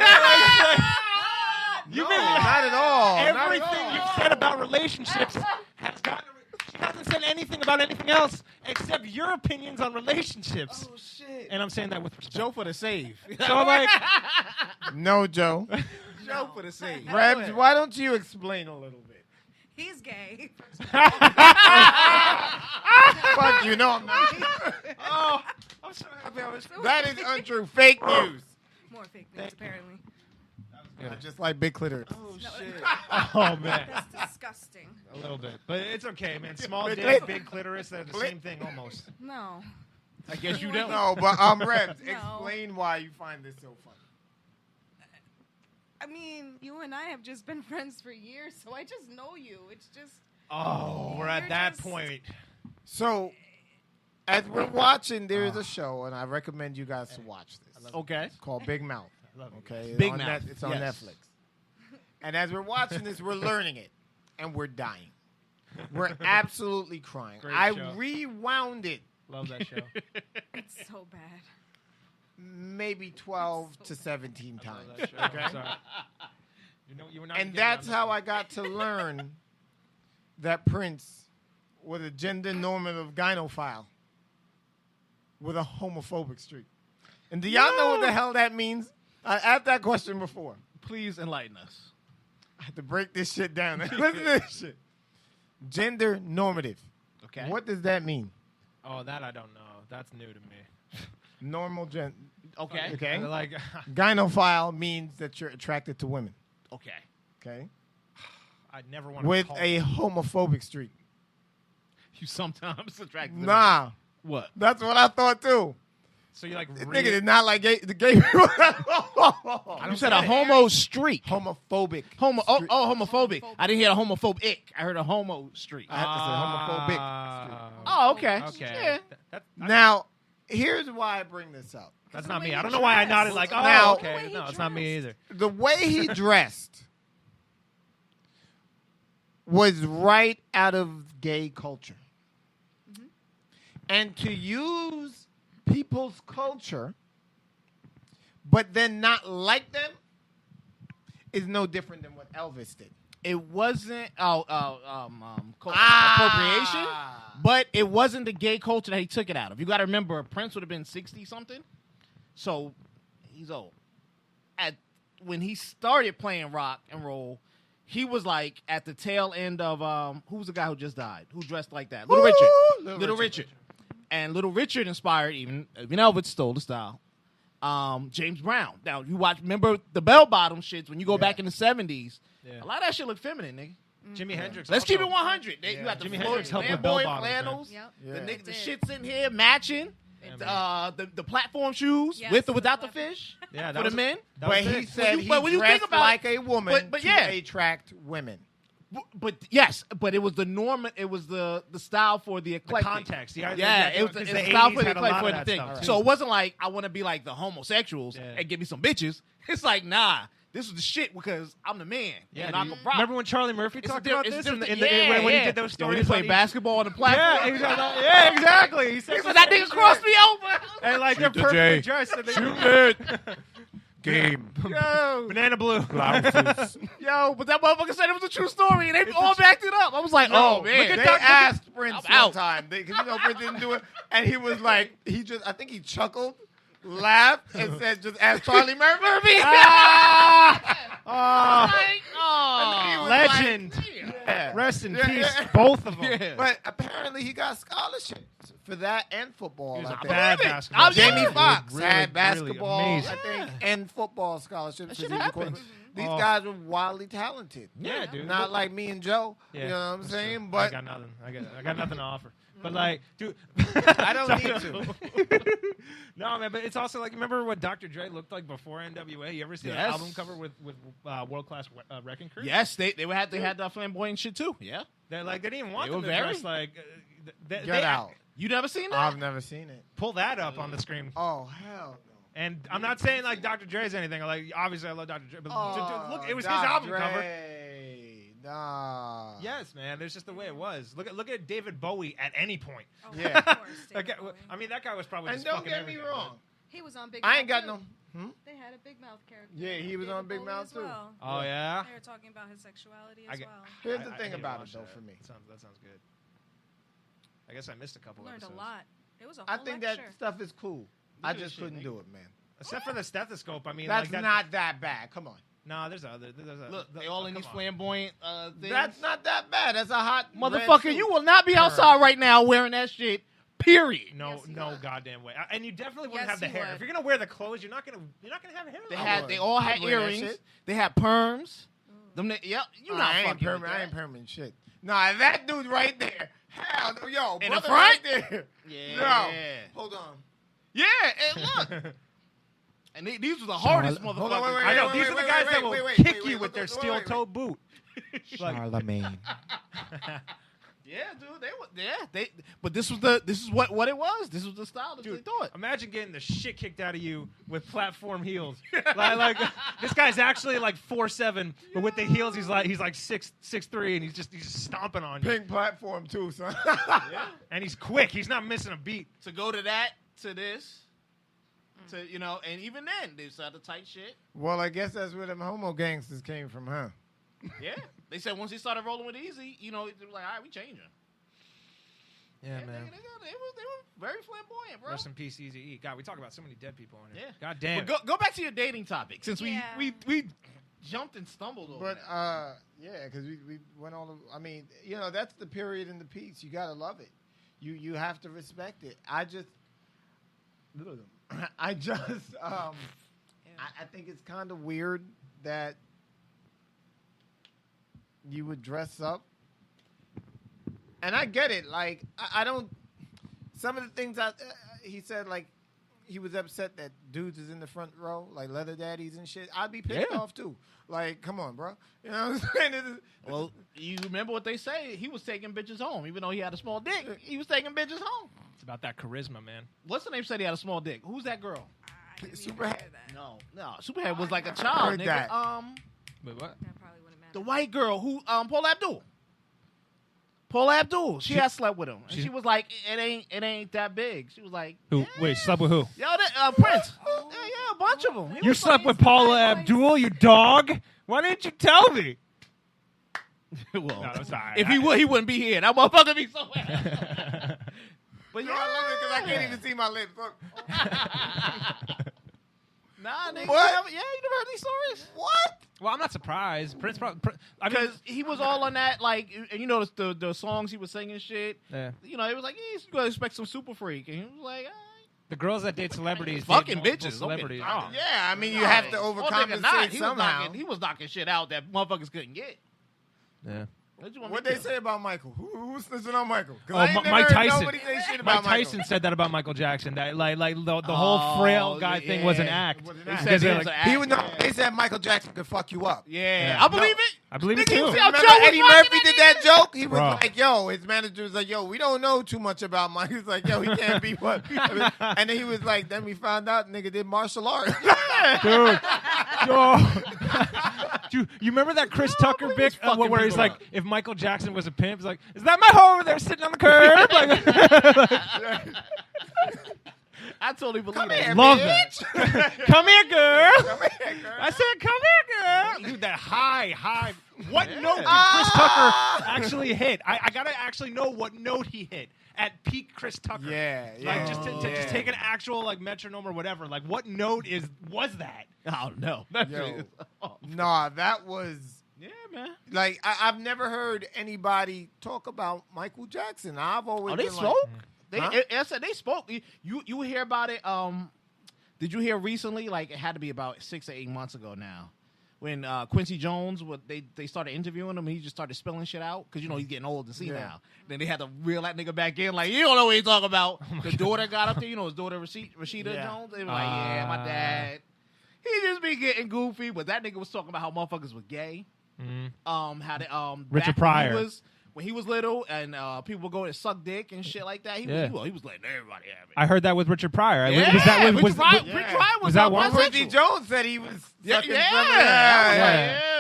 at all. Everything you've said about relationships has gotten. She hasn't said anything about anything else except your opinions on relationships. Oh, shit. And I'm saying that with respect. Joe for the save. So like, No, Joe. Joe for the save. Rebs, why don't you explain a little bit? He's gay. Fuck you, no, I'm not. oh, I'm so happy I was. That is untrue. Fake news. More fake news, apparently. Just like big clitoris. Oh, shit. Oh man, That's disgusting. a little bit, but it's okay, man. Small dick, big clitoris, they're the same thing almost. No. I guess you don't. No, but Rebs, No. explain why you find this so funny. I mean, you and I have just been friends for years, so I just know you. It's just. Oh, we're at You're that just- point. So, as we're watching, there is a show, and I recommend you guys to watch this. Okay. It's called Big Mouth. Okay, Big on Mouth. It's on Yes. Netflix. And as we're watching this, we're learning it, and we're dying. We're absolutely crying. Great I show. rewound it Love that show. It's so bad. maybe 12 to 17 I love times. that show. I'm sorry. You were not And getting that's on how this I got to learn that Prince was a gender normative gynophile with a homophobic streak. And do y'all know what the hell that means? I asked that question before. Please enlighten us. I had to break this shit down. Listen to this shit. Gender normative. Okay. What does that mean? Oh, that I don't know. That's new to me. Normal gen. Okay. Okay. Like, Gynophile means that you're attracted to women. Okay. Okay. I never want to With call a homophobic streak. You sometimes attracted. Nah. What? That's what I thought too. So you like This nigga did not like the gay people. You said a homo streak. Homophobic. Homophobic. I didn't hear a homophobic. I heard a homo streak. I had to say homophobic. Oh, okay. Okay. Yeah. Now, here's why I bring this up. That's the not way me. he I don't know why I dressed. nodded like, oh, Now- The way okay. he No, it's not me either. The way he dressed was right out of gay culture. And to use people's culture, but then not like them, is no different than what Elvis did. It wasn't appropriation, but it wasn't the gay culture that he took it out of. You got to remember, Prince would have been 60-something, so he's old. When he started playing rock and roll, he was like at the tail end of who was the guy who just died, who dressed like that? Little Richard. Little Richard. And Little Richard inspired even Elvis stole the style. James Brown. Now you remember the bell bottom shits when you go back in the 70s. Yeah. A lot of that shit looked feminine, nigga. Jimi Hendrix. Let's also- keep it 100. You got the Jimi Hendrix helped with flamboyant bell bottoms, man. flannels. Yep. Yeah. The It nigga, the did. shit's in here matching. The platform shoes with or without the fish for the men. But he said he dressed like a woman to attract women. But yes, but it was the norm. It was the style for the eclectic. The context. It was the style for the eclectic for the thing. So it wasn't like I want to be like the homosexuals and give me some bitches. It's like this is the shit because I'm the man. Yeah, remember when Charlie Murphy talked about this when he did those stories? When he played basketball on the platform. Yeah, exactly. He said that nigga crossed me over. And like they're perfectly dressed. Shoot it. Game. Yo. Banana blue. Yo, but that motherfucker said it was a true story, and they all backed it up. I was like, oh, man. They asked Prince one time, because Prince didn't do it, and he was like, I think he chuckled, laughed, and said, just ask Charlie Murphy. Legend. Like, Rest in peace, both of them. Yeah. But apparently he got scholarships for that and football. He was I think. bad basketball. Jamie Foxx really, had basketball, really I think, and football scholarships. That shit happens. These guys were wildly talented. Yeah, dude. Not like me and Joe. Yeah, you know what I'm saying? But I got nothing. I got nothing to offer. But like, dude, I don't need to. No, man. But it's also like, remember what Dr. Dre looked like before NWA? You ever see that album cover with World Class Wrecking Crew? Yes, they had that flamboyant shit too. Yeah, they didn't even want them to very dress like. Get out. You never seen that? I've never seen it. Pull that up on the screen. Oh hell no. And I'm not saying like Dr. Dre's anything. Like obviously I love Dr. Dre, but look, it was Dr. his album Dre. cover. Nah. Yes, man. There's just the way it was. Look at David Bowie at any point. Oh, Yeah. of course, David Like, Bowie. I mean, that guy was probably And just don't fucking get me everything. wrong. He was on Big I Mouth ain't got too. no. They had a Big Mouth character. Yeah, he was David on Big Bowie Mouth as too. well. Oh yeah. They were talking about his sexuality I as get- well. Here's the I thing need to about watch it though that. for me. That sounds good. I guess I missed a couple Learned episodes. a lot. It was a whole I think lecture. that stuff is cool. I just couldn't do it, man. Except for the stethoscope. I mean, That's like that, not that bad. Come on. No, there's other. Look, they all in these flamboyant things. That's not that bad. That's a hot Motherfucker, red you suit. will not be outside right now wearing that shit. Period. No, Yes, he no would. goddamn way. And you definitely wouldn't Yes, have the he hair. would. If you're gonna wear the clothes, you're not gonna have hair. They all had I'd wear that earrings. shit. They had perms. Yep, you not I ain't fucking with permanent. I that. ain't permanent shit. Nah, that dude right there. Hell no, yo, In the brother front? right there. Yeah. Yo, hold on. Yeah, and look. And these were the hardest motherfuckers. Hold on, wait, I know wait, these wait, are the wait, guys wait, that will wait, kick wait, you with their wait, steel wait. toe boot. Like, Charlemagne. Yeah, dude, but this is what it was. This was the style that they thought. imagine getting the shit kicked out of you with platform heels. like this guy's actually like 4'7", but with the heels he's like 6'3", and he's just stomping on you. Pink platform too, son. And he's quick. He's not missing a beat. To go to that, to this, to and even then they started tight shit. Well, I guess that's where them homo gangsters came from, huh? Yeah, they said once he started rolling with Easy, they were like, all right, we changing. Yeah, man. They were very flamboyant, bro. Rest in peace, Easy E. God, we talk about so many dead people on here. Yeah. God damn. But go back to your dating topic since Yeah. we jumped and stumbled over. But that. yeah, because we went all. I mean, that's the period in the piece. You gotta love it. You have to respect it. I just I think it's kind of weird that you would dress up. And I get it. Like, I don't. Some of the things he said, like, he was upset that dudes is in the front row, like leather daddies and shit. I'd be pissed off too. Like, come on, bro. You know what I'm saying? Well, you remember what they say? He was taking bitches home, even though he had a small dick. He was taking bitches home. It's about that charisma, man. What's the name? Said he had a small dick. Who's that girl? I didn't even Superhead? hear that. No. Superhead was like a child, Heard nigga. that. Wait, what? That probably wouldn't matter. The white girl who Paula Abdul. Paula Abdul. She had slept with him. And she was like, it ain't that big. She was like, Who? Wait, slept with who? yo, Prince. Yeah, a bunch of them. You slept with Paula Abdul, you dog? Why didn't you tell me? Well, No, I'm sorry. if he would, he wouldn't be here. That motherfucker be so bad. But Yo, I love it because I can't even see my lips. Look. Nah, nigga. What? You never heard these stories? What? Well, I'm not surprised. Prince probably. I mean, Because he was all on that, like, and the songs he was singing and shit. yeah. It was like, you gonna expect some super freak. And he was like, The girls that date celebrities, Fucking date multiple bitches. Celebrities. Oh. Yeah, I mean, you have to All nigga overcompensate not. somehow. He was knocking shit out that motherfuckers couldn't get. Yeah. What they say about Michael? Who's listening on Michael? Mike Tyson. Nobody say shit about Mike Tyson said that about Michael Jackson. That like the whole frail guy thing was an act. They said Michael Jackson could fuck you up. Yeah, I believe it. I believe it too. Remember Eddie Murphy did that joke? He was like, yo, his manager was like, yo, we don't know too much about Mike. He was like, yo, he can't be what? And then he was like, then we found out nigga did martial arts. Dude. You remember that Chris Tucker bit where he's like, if Michael Jackson was a pimp, he's like, is that my hoe over there sitting on the curb? I totally believe it. Love that. Come here, girl. I said, come here, girl. Dude, that high. What note did Chris Tucker actually hit? I gotta actually know what note he hit at peak Chris Tucker. Yeah. Like just take an actual like metronome or whatever. Like what note was that? Oh no. Nah, that was. Yeah, man. Like I've never heard anybody talk about Michael Jackson. I've always they been spoke. Like, They spoke. You hear about it? Did you hear recently? Like it had to be about 6 to 8 months ago now, when Quincy Jones they started interviewing him and he just started spilling shit out because he's getting old and see now. Then they had to reel that nigga back in like you don't know what he's talking about. The daughter got up there, his daughter Rashida Jones. They were like, yeah, my dad. He just be getting goofy, but that nigga was talking about how motherfuckers were gay. Mm-hmm. How they Richard Pryor. When he was little and people would go and suck dick and shit like that, he was letting everybody have it. I heard that with Richard Pryor. Yeah, Richard Pryor was that one? Quincy Jones said he was. Yeah.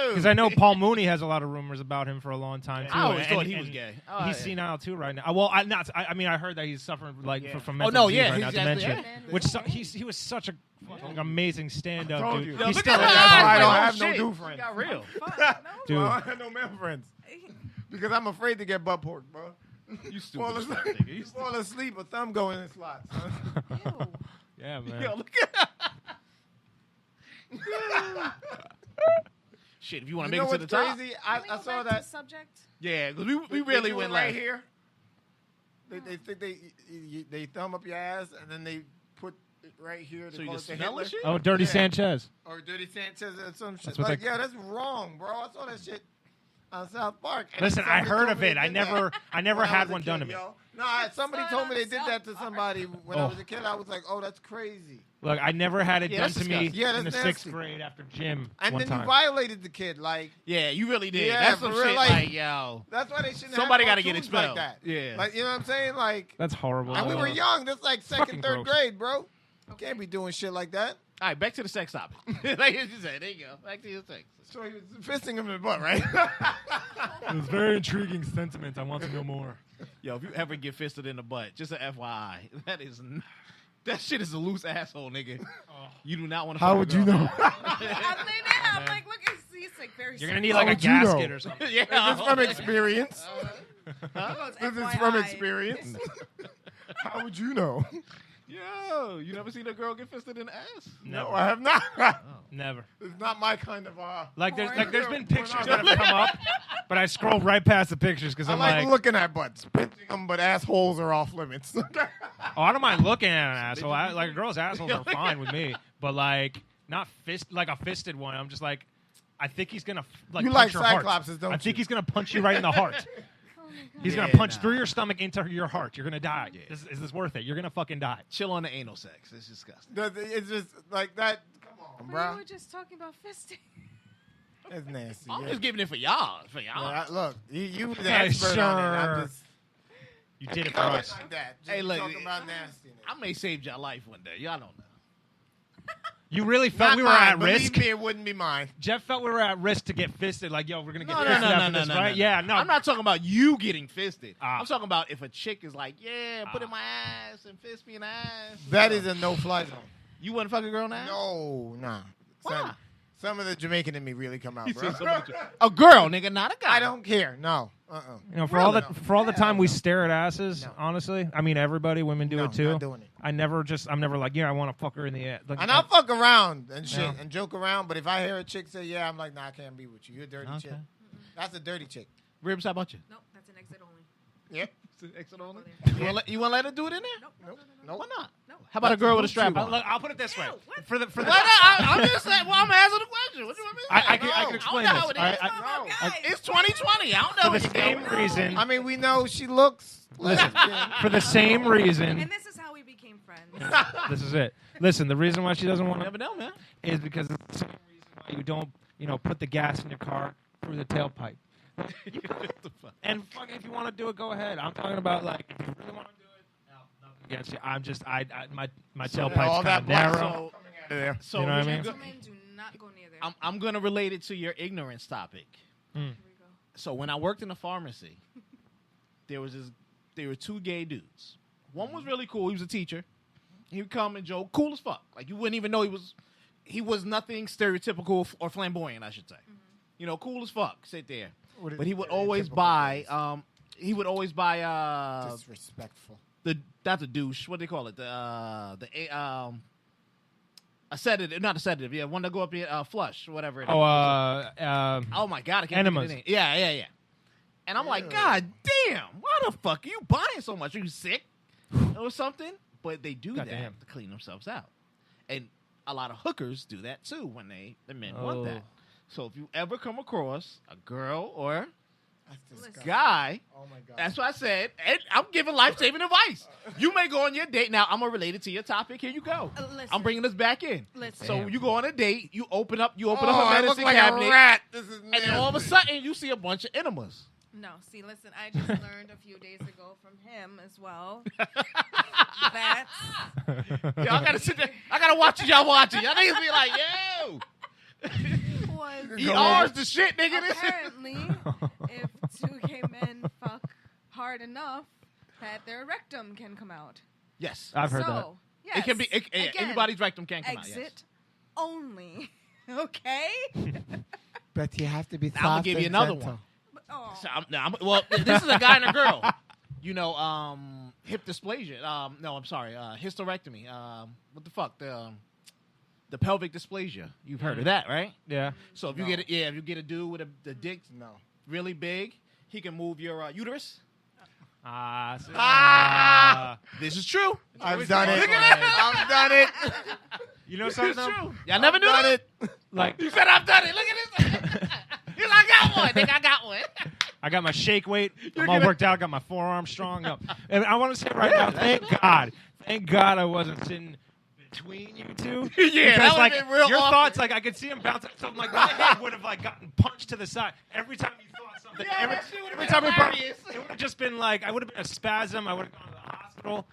Because I know Paul Mooney has a lot of rumors about him for a long time too. I always thought he was gay. He's senile too right now. Well, I heard that he's suffering from mental no, disease yeah, right now, dementia. Which he was such a fucking amazing stand-up dude. He's still. That's why I don't have no dude friends. Got real, dude. I have no male friends because I'm afraid to get butt pork, bro. You stupid. Fall asleep, a thumb go in the slot. Son. Yeah, man. Yo, look at shit, if you want to make it to the top. Crazy? I saw that subject. Yeah, because we really went right like here. They think they thumb up your ass and then they put it right here. So you just smell it? Oh, Dirty Sanchez. Or Dirty Sanchez or some shit. What Like, that's wrong, bro. I saw that shit on South Park. Listen, I heard of it. I never had one done to me. No, somebody told me they did that to somebody when I was a kid. I was like, oh, that's crazy. Look, I never had it done to me in the 6th grade after gym. And then you violated the kid, like. Yeah, you really did. Yeah, that's some shit. Like, yo, that's why they shouldn't. Somebody got to get expelled. Like that. Yeah, like you know what I'm saying? Like that's horrible. And we were young. That's like second, third gross. grade, bro. You can't be doing shit like that. All right, back to the sex topic. Like you said, there you go. Back to your sex. So he was fisting him in the butt, right? It was very intriguing sentiment. I want to know more. Yo, if you ever get fisted in the butt, just an FYI, that shit is a loose asshole, nigga. You do not want to. How would you know? I'm like, look, he's like very. You're gonna need like a gasket or something. Yeah, this is from experience. This is from FYI. experience. How would you know? Yo, you never seen a girl get fisted in the ass? No, I have not. Never. It's not my kind of. There's been pictures that have come up, but I scrolled right past the pictures because I'm like looking at butts, pinching them, but assholes are off limits. Oh, I don't mind looking at an asshole. Like a girl's assholes are fine with me, but like not like a fisted one. I'm just like, I think he's gonna like. You punch like your cyclopses, heart. don't I think you? he's gonna punch you right in the heart. He's going to punch through your stomach into your heart. You're going to die. Yeah. Is this worth it? You're going to fucking die. Chill on the anal sex. It's disgusting. It's just like that. Come on, bro. We were just talking about fisting. That's nasty. I'm just giving it for y'all. Look, you the expert on it. I'm just. You did it for us. Like that. Hey, look, talking about nastiness. I may save your life one day. Y'all don't know. You really felt Not we were mine. at risk? Believe me, it wouldn't be mine. Jeff felt we were at risk to get fisted. Like, yo, we're going to get fisted after this, right? No. Yeah, no. I'm not talking about you getting fisted. I'm talking about if a chick is like, yeah, put in my ass and fist me in the ass. That is a no-fly zone. You wouldn't fuck a girl now? No, nah. Why? Some of the Jamaican in me really come out, bro. A girl, nigga, not a guy. I don't care. No. You know, for all the time we stare at asses, honestly, I mean, everybody, women do it too. Not doing it. I'm never like, yeah, I want to fuck her in the ass. Like, And I'll fuck around and shit and joke around, but if I hear a chick say, yeah, I'm like, nah, I can't be with you. You're a dirty chick. That's a dirty chick. Ribs, how about you? Nope, that's an exit only. Yep. Exit only. You want to let her do it in there? Nope. Why not? No. How about a girl with a strap on? Look, I'll put it this way. For the I'm just saying. Well, I'm asking the question. What do you want me to say? I can explain I this. don't know how it is. Guys, It's 2020. I don't know For what the you're same doing. reason. I mean, we know she looks. Listen, for the same reason. and this is how we became friends. This is it. Listen, the reason why she doesn't want Never to know, man. is because it's the same reason why you don't, put the gas in your car through the tailpipe. And fuck, if you want to do it, go ahead. I'm talking about like if you really want to do it. No, nothing against you. I'm just my tailpipe's kind of narrow. So You know what I mean? Gentlemen, do not go near there. I'm going to relate it to your ignorance topic. Here we go. So when I worked in a pharmacy, there were two gay dudes. One was really cool. He was a teacher. He would come and joke, cool as fuck. Like you wouldn't even know he was nothing stereotypical or flamboyant, I should say. Cool as fuck. Sit there. But he would always buy. Disrespectful. That's a douche. What do they call it? A sedative, not a sedative. Yeah, one to go up here, flush, whatever. It is. Oh my god, I can't enemas. think of the name. Yeah. And I'm like, God damn, why the fuck are you buying so much? Are you sick or something? But they do that Goddamn. to clean themselves out, and a lot of hookers do that too when the men want that. So if you ever come across a girl or That's disgusting. guy, Oh my god. that's what I said. And I'm giving life-saving advice. You may go on your date. Now, I'm going to relate it to your topic. Here you go. Listen. I'm bringing this back in. Listen. So Damn. you go on a date. You open up a I look medicine like cabinet. a rat. This is And then all of a sudden, you see a bunch of enemas. No, see, listen, I just learned a few days ago from him as well. That Yo, I got to sit there. I got to watch y'all watching. Y'all niggas be like, yo. was ER's the shit, nigga. This shit. apparently if two gay men fuck hard enough that their rectum can come out. Yes. I've heard that. Yes, It can be. again, Anybody's rectum can come out. exit Yes. only. Okay? But you have to be I'm gonna give you another one. But, oh. So this is a guy and a girl. Hip dysplasia. No, I'm sorry. Hysterectomy. What the fuck? The pelvic dysplasia. You've heard of that, right? Yeah. So if you get if you get a dude with the dick No. really big, he can move your uterus. This is true. I've done it. Look at that. I've done it. You know This something? is though? true. Y'all never knew done that? it. Like You said I've done it. Look at this. He's like, I got one. Think I got one. I got my shake weight. I'm all worked out. Got my forearm strong. And I want to say right now, thank God I wasn't sitting between you two. Yeah, that Because, would've like, been real your awkward. thoughts, like I could see them bouncing. Something like my head would have like gotten punched to the side every time you thought something. Yeah, every that shit would've every been time we brought, hilarious. it would have just been like I would have been a spasm. I would have gone to the hospital,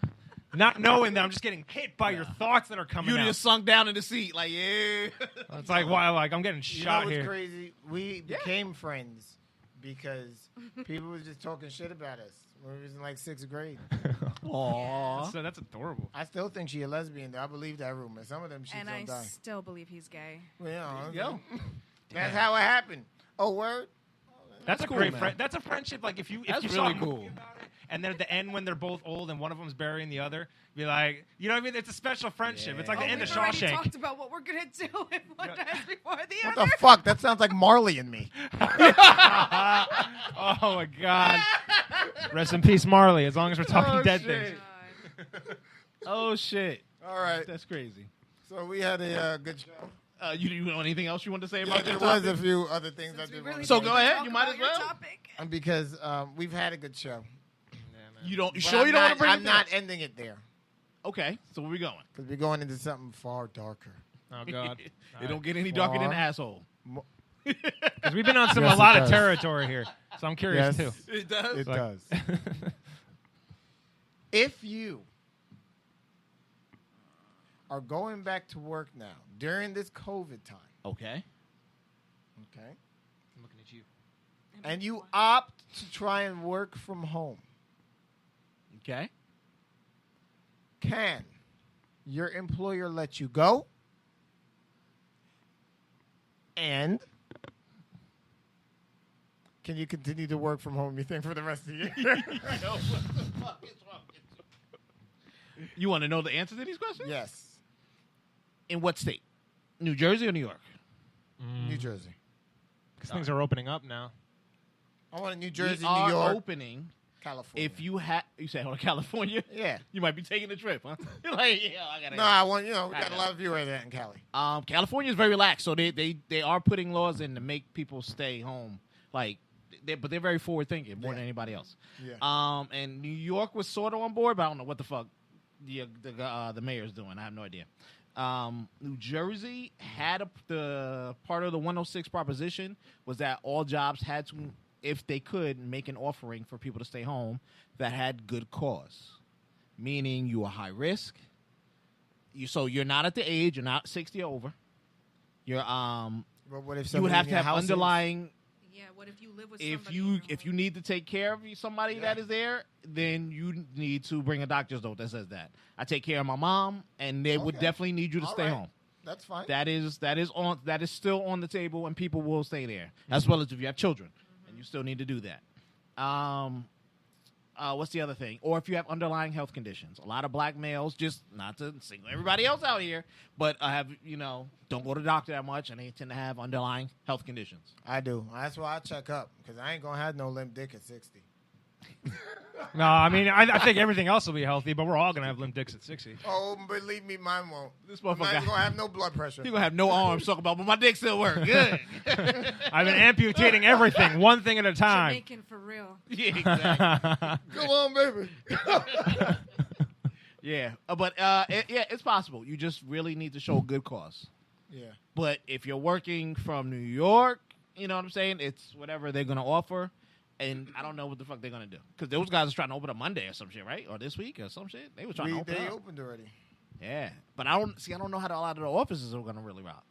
not knowing that I'm just getting hit by your thoughts that are coming You out. just sunk down in the seat, like, yeah. It's like why? Like I'm getting You know shot what's here. crazy? We became friends because people was just talking shit about us when we was in like 6th grade. Aww. So that's adorable. I still think she a lesbian. Though. I believe that rumor. Some of them shits And don't I die. still believe he's gay. Well, Yo. that's how it happened. Oh, word? That's a cool, great man. friend. That's a friendship. Like if you That's saw really a movie cool. about it, and then at the end when they're both old and one of them's burying the other, be like, you know what I mean? It's a special friendship. Yeah. It's like the end of We've already Shawshank. talked about what we're gonna do if one dies before the What other. the fuck? That sounds like Marley and me. Oh my God! Rest in peace, Marley. As long as we're talking dead shit. things. God. Oh, shit. All right. That's crazy. So we had a good show. You know anything else you want to say Yeah, about there this was a topic? few other things I Since we did really want to So didn't go ahead. talk You might about as your well. topic. because we've had a good show. You But sure you don't want to bring I'm it not back? ending it there Okay, so where we going? because we're going into something far darker. Oh God! It don't get any darker than Far. asshole. Because we've been on Yes, a lot it of does. territory here, so I'm curious Yes. too. It does? It Like- does. If you are going back to work now during this COVID time, Okay. okay, I'm looking at you. and you opt to try and work from home, Okay. can your employer let you go? And can you continue to work from home, you think, for the rest of the year? You want to know the answer to these questions? Yes. In what state? New Jersey or New York? New Jersey. Because things are opening up now. I want New Jersey, we are New York, opening. California. If you said California, Yeah. you might be taking a trip, huh? You're like, yeah, I gotta. No, I want we got a lot of viewers there in Cali. California is very lax, so they are putting laws in to make people stay home. Like, but they're very forward thinking more than anybody else. Yeah. And New York was sort of on board, but I don't know what the fuck the mayor's doing. I have no idea. New Jersey had the part of the 106 proposition was that all jobs had to, if they could, make an offering for people to stay home that had good cause, meaning you are high risk. So you're not at the age, you're not 60 or over. You're But what if you would have to have house underlying. Yeah, what if you live with If somebody? you need to take care of somebody that is there, then you need to bring a doctor's note that says that I take care of my mom, and they would definitely need you to stay home. That's fine. That is still on the table, and people will stay there, as well as if you have children, and you still need to do that. What's the other thing? Or if you have underlying health conditions. A lot of black males, just not to single everybody else out here, but don't go to the doctor that much, and they tend to have underlying health conditions. I do. That's why I check up, because I ain't going to have no limp dick at 60. No, I mean, I think everything else will be healthy, but we're all going to have limp dicks at 60. Oh, believe me, mine won't. This I'm not motherfucker going to have no blood pressure. You're going to have no arms, talk about, but my dick still works. Good. I've been amputating everything, one thing at a time. Jamaican for real. Yeah, exactly. Come on, baby. Yeah, but it's possible. You just really need to show good cause. Yeah. But if you're working from New York, you know what I'm saying? It's whatever they're going to offer. And I don't know what the fuck they're going to do. Because those guys are trying to open up Monday or some shit, right? Or this week or some shit. They were trying to open They up. opened already. Yeah. But I don't know how a lot of the offices are going to really rock.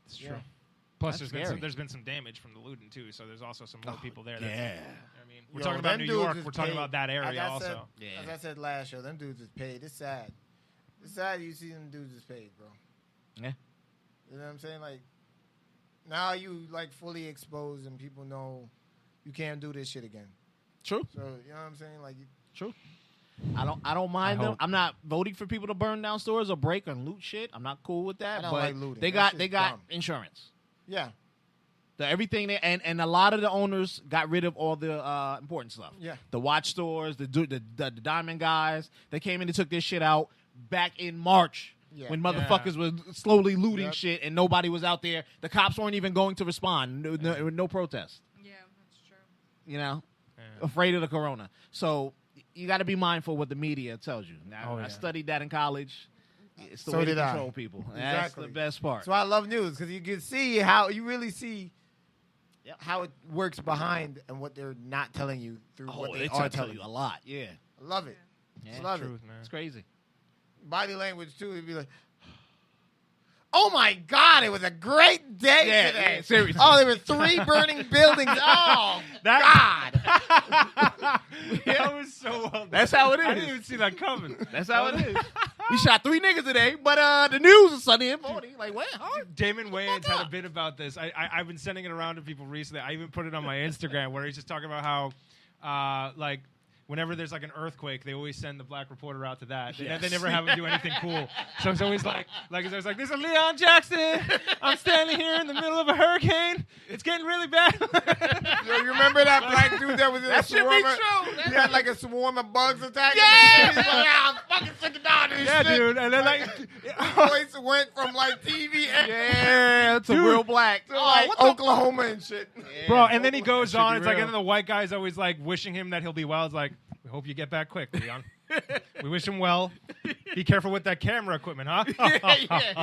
It's true. Plus, That's there's been some damage from the looting, too, so there's also some more people there. Yeah. I mean, we're talking about New York. We're talking about that area also. As I said last show, them dudes is paid. It's sad. It's sad you see them dudes is paid, bro. Yeah. You know what I'm saying? Like, now you, fully exposed and people know you can't do this shit again. True. So, you know what I'm saying? True. I don't mind them. I'm not voting for people to burn down stores or break and loot shit. I'm not cool with that. I don't but like looting. They That got shit's dumb. insurance. Yeah. Everything there, and a lot of the owners got rid of all the important stuff. Yeah. The watch stores, the diamond guys, they came in and took this shit out back in March. Yeah. When motherfuckers were slowly looting Yep. shit and nobody was out there. The cops weren't even going to respond. No protest. Yeah, that's true. You know? Afraid of the corona. So you got to be mindful what the media tells you. Now, I studied that in college. It's the way to control people. Exactly. That's the best part. So I love news because you can see how you really see how it works behind and what they're not telling you through what they are telling you a lot. Yeah. I love it. Yeah. Love Truth, it. man. It's crazy. Body language too. It'd be like, "Oh my God, it was a great day today." Yeah, seriously. Oh, there were 3 burning buildings. Oh God. That was so well done. That's how it is. I didn't even see that coming. That's how it is. We shot 3 niggas today, but the news is Sunday and 40. Like, what? Huh? Damon Wayans had a bit about this. I've been sending it around to people recently. I even put it on my Instagram where he's just talking about how, whenever there's an earthquake, they always send the black reporter out to that. Yes. They never have him do anything cool. So it's always it's always like, "This is Leon Jackson. I'm standing here in the middle of a hurricane. It's getting really bad." Yo, you remember that black dude that was in That a should swarm? be true. He had like a swarm of bugs attacking Yeah. him. He's like, I'm fucking sick of down this Yeah, shit. dude. And then His voice went from TV Yeah, to Dude. real black. to Oklahoma. Oklahoma and shit. bro, and then he goes That should on. be It's like, real. and then the white guy's always wishing him that he'll be well. It's like, "We hope you get back quick, Leon. We wish him well. Be careful with that camera equipment, huh?" Yeah,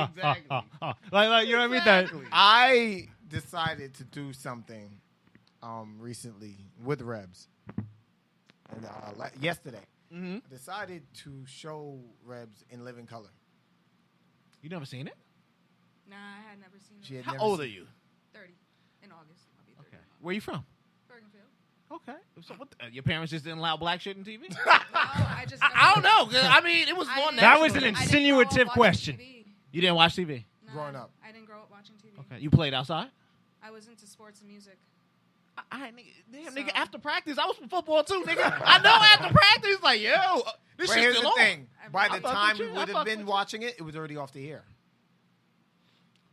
exactly. You know what I mean? That I decided to do something recently with Rebs. And, yesterday. Mm-hmm. I decided to show Rebs in living color. You never seen it? Nah, I had never seen She it. had How never old seen are you? 30 in August. I'll be 30. Okay. Where you from? Bergenfield. Okay. So what? Your parents just didn't allow black shit in TV? No, I just. I don't know. 'Cause, I mean, it was I on didn't- That was an I didn't grow up insinuative watching question. TV. You didn't watch TV? No, Growing up. I didn't grow up watching TV. Okay. You played outside? I was into sports and music. Nigga, after practice, I was from football too, nigga. I know after practice, like, yo, this But shit's here's still the on. thing. By I the fuck time with we you. I would fuck have been with you. watching it, it was already off the air.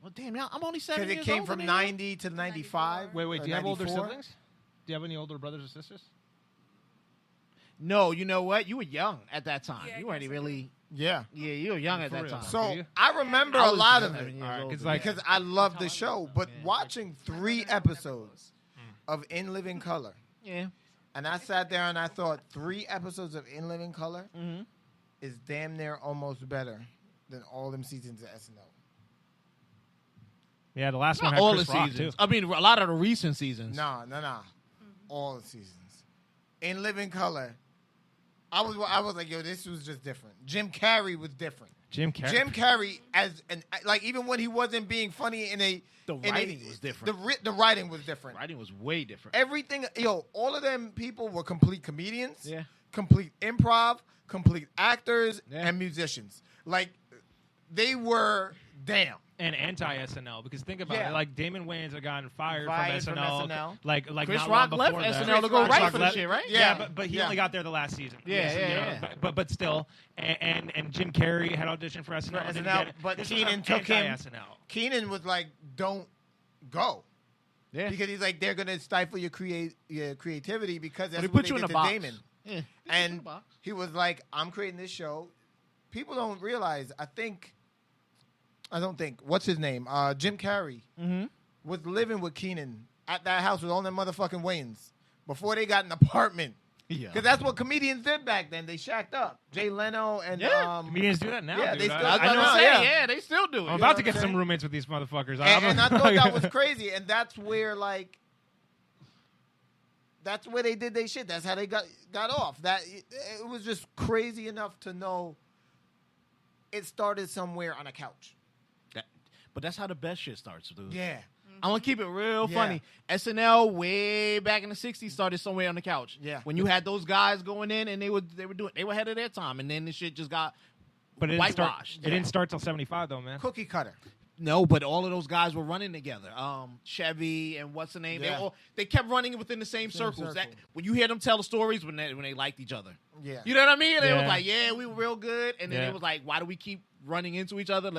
Well, damn, y'all, I'm only 7 Because years it came older from than 90 to 95. Wait, or do you have older 94? siblings? Do you have any older brothers or sisters? No, you know what? You were young at that time. Yeah, I you weren't guess I really. Yeah. Yeah, you were young at that real. time. So I remember a lot of it It's like because I love the show. But watching 3 episodes of In Living Color, yeah. and I sat there and I thought 3 episodes of In Living Color is damn near almost better than all them seasons of SNL. yeah, the last one Not had all Chris the Rock seasons. too. I mean, a lot of the recent seasons. Nah. All the seasons. In Living Color, I was like, yo, this was just different. Jim Carrey was different. Jim Carrey. Jim Carrey even when he wasn't being funny The writing was different. The writing was different. Writing was way different. Everything, all of them people were complete comedians, Yeah. complete improv, complete actors, Yeah. and musicians. Like, they were damn. And anti-SNL, because think about Yeah. it, like Damon Wayans had gotten fired Fired from from SNL. SNL. Like Chris not Rock long left before that. SNL to go Chris write Rock for the left- shit, right? Yeah, but he only got there the last season. Yeah, So, yeah. But still, and Jim Carrey had auditioned for SNL. For and didn't SNL, get it. but This Keenan was took him. anti-SNL. Keenan was like, don't go. Yeah. Because he's like, they're going to stifle your creativity because that's But he what put they you in did a to box. Damon. Yeah. He put you in And a box. he was like, I'm creating this show. People don't realize, what's his name? Jim Carrey was living with Keenan at that house with all them motherfucking Wayans before they got an apartment. Yeah. Because that's what comedians did back then. They shacked up. Jay Leno and Yeah. Comedians do that now, Yeah, dude. they still- I was I about know, to say, yeah. yeah, they still do it. I'm about to what get I'm some saying? roommates with these motherfuckers. And I thought that was crazy, and that's where that's where they did their shit. That's how they got off. That it was just crazy enough to know it started somewhere on a couch. But that's how the best shit starts, dude. Yeah, I'm gonna keep it real Yeah. funny. SNL way back in the '60s started somewhere on the couch. Yeah. When you had those guys going in and they were ahead of their time, and then the shit just got But it didn't start. whitewashed. It didn't start till '75 though, man. cookie cutter. No, but all of those guys were running together. Chevy and what's the name? Yeah. They kept running within the same circles. That, circle. when you hear them tell the stories when they liked each other. Yeah, You know what I mean? And They Yeah. was like, yeah, we were real good. And then Yeah. it was like, why do we keep running into each other?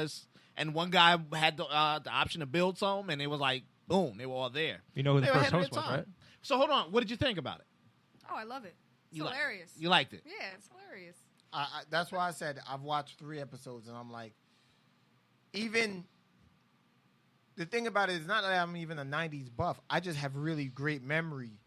And one guy had the option to build some, and it was like, boom, they were all there. You know who the They were first ahead of host their was, time. right? So hold on, what did you think about it? Oh, I love it. It's You like- hilarious. You liked it? Yeah, it's hilarious. that's why I said I've watched 3 episodes, and I'm like, even the thing about it is not that I'm even a '90s buff. I just have really great memory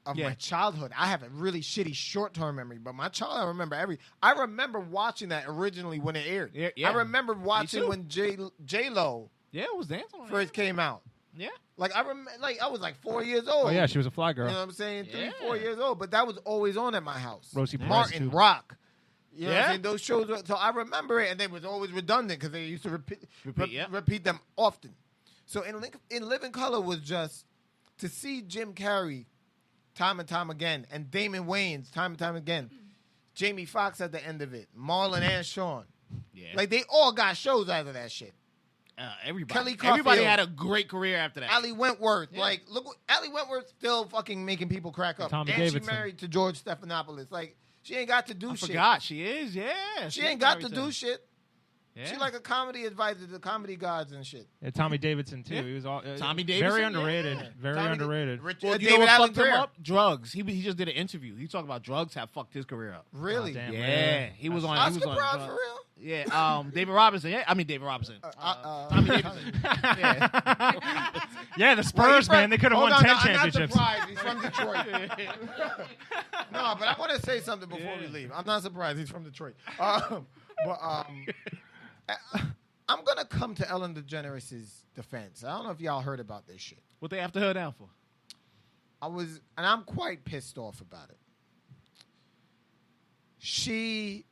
of Yeah. my childhood. I have a really shitty short-term memory, but my childhood, I remember watching that originally when it aired. Yeah. I remember watching too. when J-Lo Yeah, it was dancing on first came out. Yeah. Like I remember, I was like 4 years old. Oh yeah, she was a fly You girl. know what I'm saying? Yeah. 3, 4 years old. But that was always on at my house. Rosie Perez, Martin, too. Rock. You know what Yeah. I'm saying? Those shows. So I remember it, and they was always redundant because they used to repeat them often. So in Living Color was just to see Jim Carrey time and time again, and Damon Wayans time and time again. Jamie Foxx at the end of it. Marlon and Sean. Yeah. Like, they all got shows out of that shit. Everybody. Kelly Everybody Caulfield. had a great career after that. Ali Wentworth. Yeah. Like, look, Ali Wentworth still fucking making people crack up. Tommy and Davidson. she married to George Stephanopoulos. Like, she ain't got to do I shit. forgot. She is, yeah. She ain't got to do shit. Yeah. She like a comedy advisor to the comedy gods and shit. Yeah, Tommy Davidson too. Yeah. He was all Tommy very Davidson, underrated. yeah. Very Tommy- underrated. Well, you know David what Allen fucked him Greer. up? Drugs. He just did an interview. He talked about drugs have fucked his career up. Really? Oh, damn. Yeah, he was on. He Oscar was on Proud drugs. for real? Yeah, David Robinson. Yeah, I mean David Robinson. Tommy Davidson. Yeah. Yeah, the Spurs, man. They could have won 10 championships. I'm not surprised. He's from Detroit. No, but I want to say something before we leave. I'm not surprised he's from Detroit. I'm going to come to Ellen DeGeneres' defense. I don't know if y'all heard about this shit. What they after her down for? And I'm quite pissed off about it. She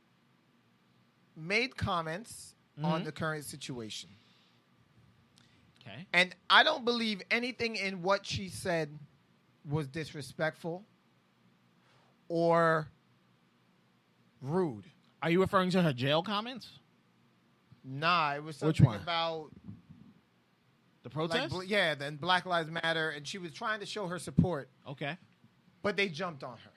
made comments on the current situation. Okay. And I don't believe anything in what she said was disrespectful or rude. Are you referring to her jail comments? Nah, it was Which something one? about The protest? then Black Lives Matter, and she was trying to show her support, Okay. but they jumped on her.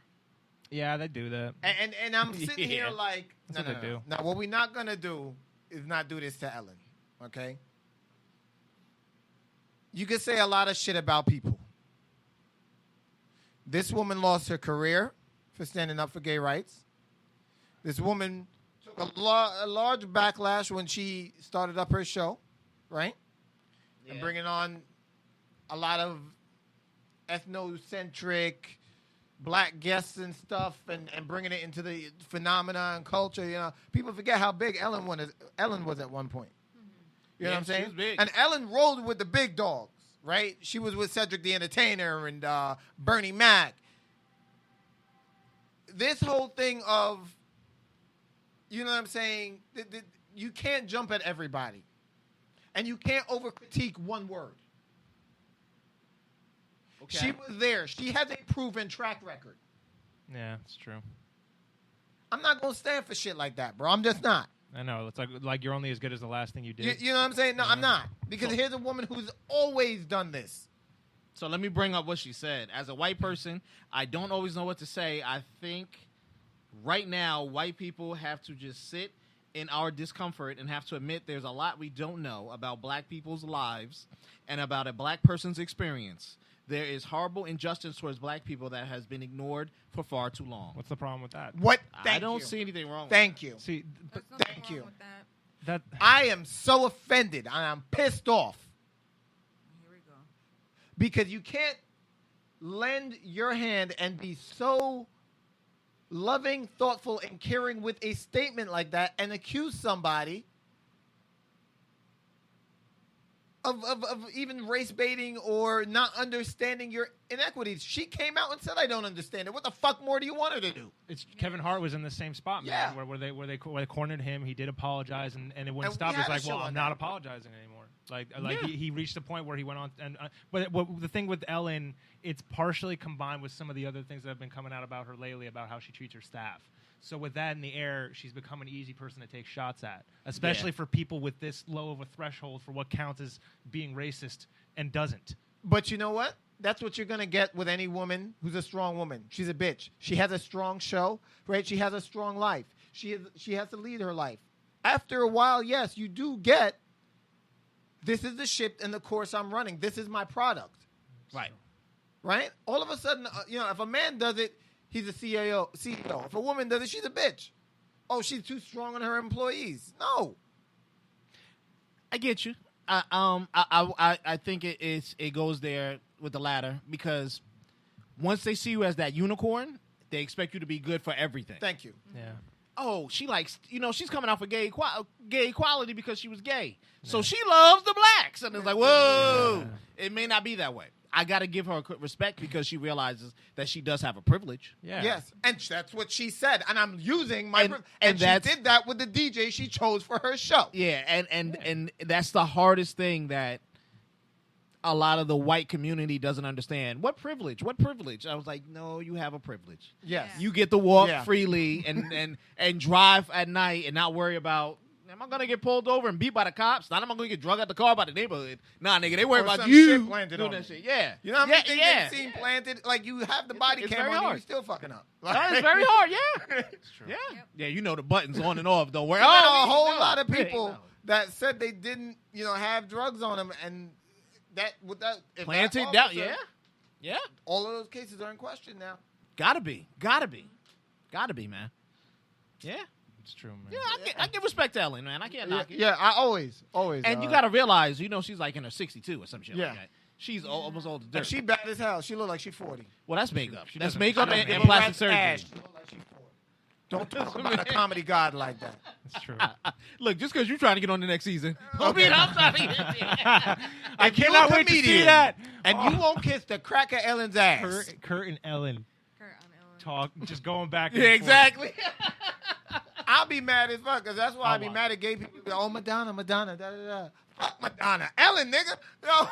Yeah, they do that. And I'm sitting here Yeah. like, That's what they do. Now, what we're not gonna do is not do this to Ellen, okay? You can say a lot of shit about people. This woman lost her career for standing up for gay rights. This woman took a large backlash when she started up her show, right? Yeah. And bringing on a lot of ethnocentric black guests and stuff, and bringing it into the phenomena and culture. You know, people forget how big Ellen was at one point. You know what I'm saying? She was big. And Ellen rolled with the big dogs, right? She was with Cedric the Entertainer and Bernie Mac. This whole thing of, you know what I'm saying? You can't jump at everybody, and you can't over critique one word. Okay. She was there. She has a proven track record. Yeah, it's true. I'm not going to stand for shit like that, bro. I'm just not. I know. It's like you're only as good as the last thing you did. You know what I'm saying? No, I'm not. Because here's a woman who's always done this. So let me bring up what she said. As a white person, I don't always know what to say. I think right now, white people have to just sit in our discomfort and have to admit there's a lot we don't know about black people's lives and about a black person's experience. There is horrible injustice towards black people that has been ignored for far too long. What's the problem with that? I don't see anything wrong with Thank you. See, thank you. With that. I am so offended and I'm pissed off. Here we go. Because you can't lend your hand and be so loving, thoughtful, and caring with a statement like that and accuse somebody of even race baiting or not understanding your inequities. She came out and said, I don't understand it. What the fuck more do you want her to do? It's Kevin Hart was in the same spot, man, where they cornered him. He did apologize, and it wouldn't stop. He's like, well, I'm not apologizing anymore. He reached a point where he went on. But the thing with Ellen, it's partially combined with some of the other things that have been coming out about her lately about how she treats her staff. So with that in the air, she's become an easy person to take shots at, especially for people with this low of a threshold for what counts as being racist and doesn't. But you know what? That's what you're going to get with any woman who's a strong woman. She's a bitch. She has a strong show, right? She has a strong life. She has to lead her life. After a while, yes, you do get, this is the ship and the course I'm running. This is my product. Right. Right? All of a sudden, if a man does it, he's a CEO. If a woman does it, she's a bitch. Oh, she's too strong on her employees. No. I get you. I think it goes there with the latter because once they see you as that unicorn, they expect you to be good for everything. Thank you. Yeah. Oh, she likes, she's coming out for gay equality because she was gay. Yeah. So she loves the blacks. And it's like, whoa, It may not be that way. I got to give her respect because she realizes that she does have a privilege. Yeah. Yes, and that's what she said. And I'm using my privilege. And she did that with the DJ she chose for her show. Yeah, and that's the hardest thing that a lot of the white community doesn't understand. What privilege? What privilege? I was like, no, you have a privilege. Yes. You get to walk freely and drive at night and not worry about, am I going to get pulled over and beat by the cops? Not am I going to get drugged out the car by the neighborhood. Nah, nigga, they worry about you doing that shit. Yeah. You know how many things they've seen planted? Like, you have the body cam on you, you're still fucking up. Like, it's very hard, yeah. It's true. Yeah. Yep. Yeah, you know the buttons on and off. Don't worry. A whole lot of people that said they didn't, have drugs on them, and that without planted down, yeah. All of those cases are in question now. Gotta be, man. Yeah. It's true, man. Yeah, I give respect to Ellen, man. I can't knock it. Yeah, I always. And you got to realize, she's like in her 62 or some shit like that. She's almost old as dirt. And she bad as hell. She look like she's 40. Well, that's makeup. That's makeup and plastic surgery. She look like she's 40. Don't talk about a comedy god like that. That's true. Look, just because you're trying to get on the next season. I'm trying to get I cannot wait to see that. And you won't kiss the crack of Ellen's ass. Kurt and Ellen. Talk, just going back. Yeah, exactly. I'll be mad as fuck, because that's why I be mad at gay people. Oh, Madonna, da-da-da. Fuck Madonna. Ellen, nigga. No.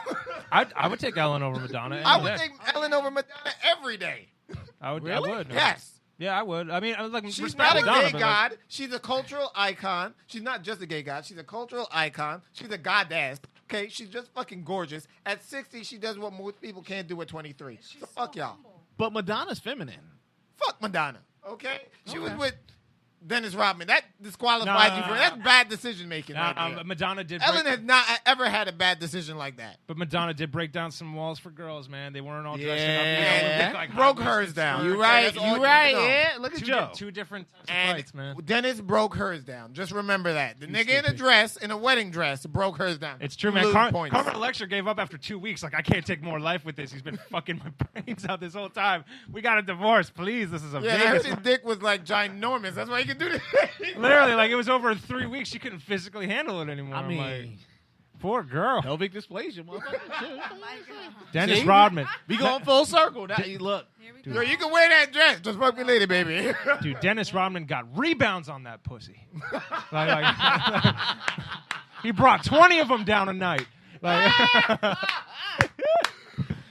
I would take Ellen over Madonna. I would take Ellen over Madonna every day. I would. Really? I would. Yes. Yeah, I would. I mean, I was like, she's not a gay god. She's a cultural icon. She's not just a gay god. She's a cultural icon. She's a goddess. Okay, she's just fucking gorgeous. At 60, she does what most people can't do at 23. So fuck y'all. But Madonna's feminine. Fuck Madonna. Okay? She was with Dennis Rodman. That disqualifies you for that's bad decision making. Madonna did. Ellen has not ever had a bad decision like that. But Madonna did break down some walls for girls, man. They weren't all dressing up. Yeah. Like broke hers down. You right. You right. Yeah. Look at Joe. Two different types of fights, man. Dennis broke hers down. Just remember that. The nigga in a dress, in a wedding dress, broke hers down. It's true, man. Carmen Electra gave up after 2 weeks. Like, I can't take more life with this. He's been fucking my brains out this whole time. We got a divorce, please. This is a I heard his dick was like ginormous. That's why he could do this. Literally, like, it was over 3 weeks. She couldn't physically handle it anymore. I mean, like, poor girl. Pelvic dysplasia, motherfucker. Dennis Rodman. We going full circle. Now, look. Yo, you can wear that dress. Just fuck me later, baby. Dude, Dennis Rodman got rebounds on that pussy. He brought 20 of them down a night. Like,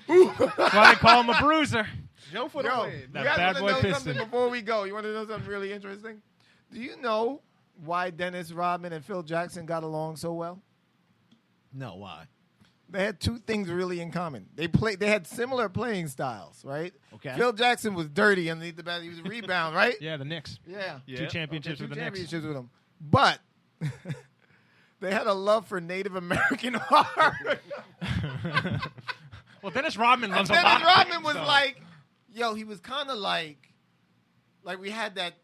that's why they call him a bruiser. Joe for the win. That bad boy piston. Before we go, you want to know something really interesting? Do you know why Dennis Rodman and Phil Jackson got along so well? No, why? They had two things really in common. They had similar playing styles, right? Okay. Phil Jackson was dirty underneath the basket. He was a rebound, right? Yeah, the Knicks. Yeah. 2 championships with the Knicks. 2 championships with him. But they had a love for Native American art. Well, Dennis Rodman loves a lot. Dennis Rodman was like, yo, he was kind of like we had that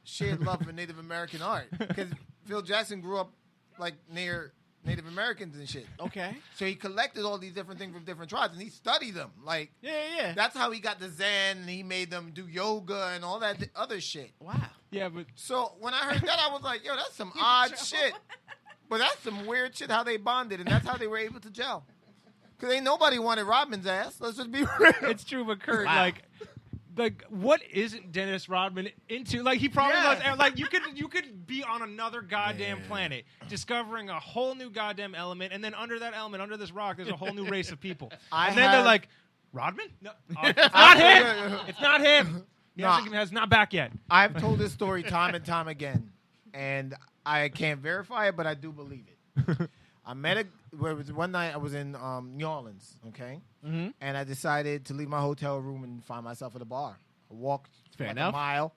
shared love for Native American art because Phil Jackson grew up like near Native Americans and shit. Okay. So he collected all these different things from different tribes and he studied them. Like, yeah. That's how he got the Zen and he made them do yoga and all that other shit. Wow. Yeah, but so when I heard that, I was like, yo, that's some odd shit. But that's some weird shit how they bonded and that's how they were able to gel. Because ain't nobody wanted Rodman's ass. Let's just be real. It's true, but Kurt, like, what isn't Dennis Rodman into? Like, he probably was. Like, you could be on another goddamn planet, discovering a whole new goddamn element, and then under that element, under this rock, there's a whole new race of people. They're like, Rodman? No, it's not him. It's not him. He has not back yet. I've told this story time and time again, and I can't verify it, but I do believe it. I met one night I was in New Orleans, okay? Mm-hmm. And I decided to leave my hotel room and find myself at a bar. I walked a mile,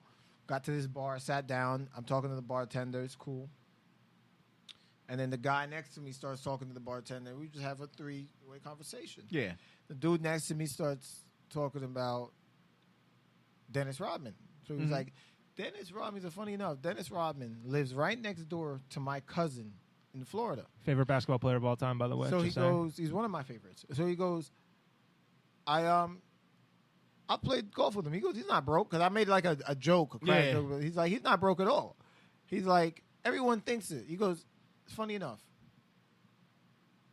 got to this bar, sat down. I'm talking to the bartender. It's cool. And then the guy next to me starts talking to the bartender. We just have a 3-way conversation. Yeah. The dude next to me starts talking about Dennis Rodman. So he's like, Dennis Rodman, funny enough, Dennis Rodman lives right next door to my cousin in Florida. Favorite basketball player of all time, by the way. So he goes, he's one of my favorites. So he goes, I played golf with him. He goes, he's not broke. Because I made like a joke. Joke. He's like, he's not broke at all. He's like, everyone thinks it. He goes, it's funny enough.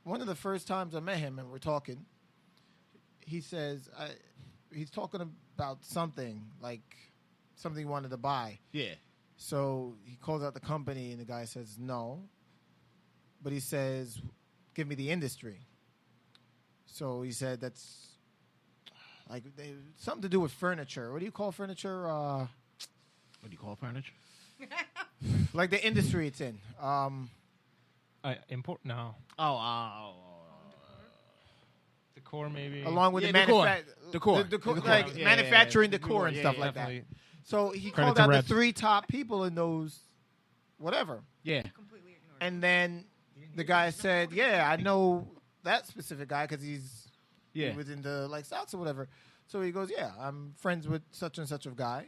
One of the first times I met him and we're talking, he says, he's talking about something, like something he wanted to buy. Yeah. So he calls out the company and the guy says, no. But he says, give me the industry. So he said, that's like something to do with furniture. What do you call furniture? What do you call furniture? Like the industry it's in. Import? No. Decor, maybe. Along with the manufacturing decor and stuff like that. So he called out the 3 top people in those, whatever. Yeah. Completely ignored. And then the guy said, yeah, I know that specific guy because he was into like stocks or whatever. So he goes, yeah, I'm friends with such and such a guy.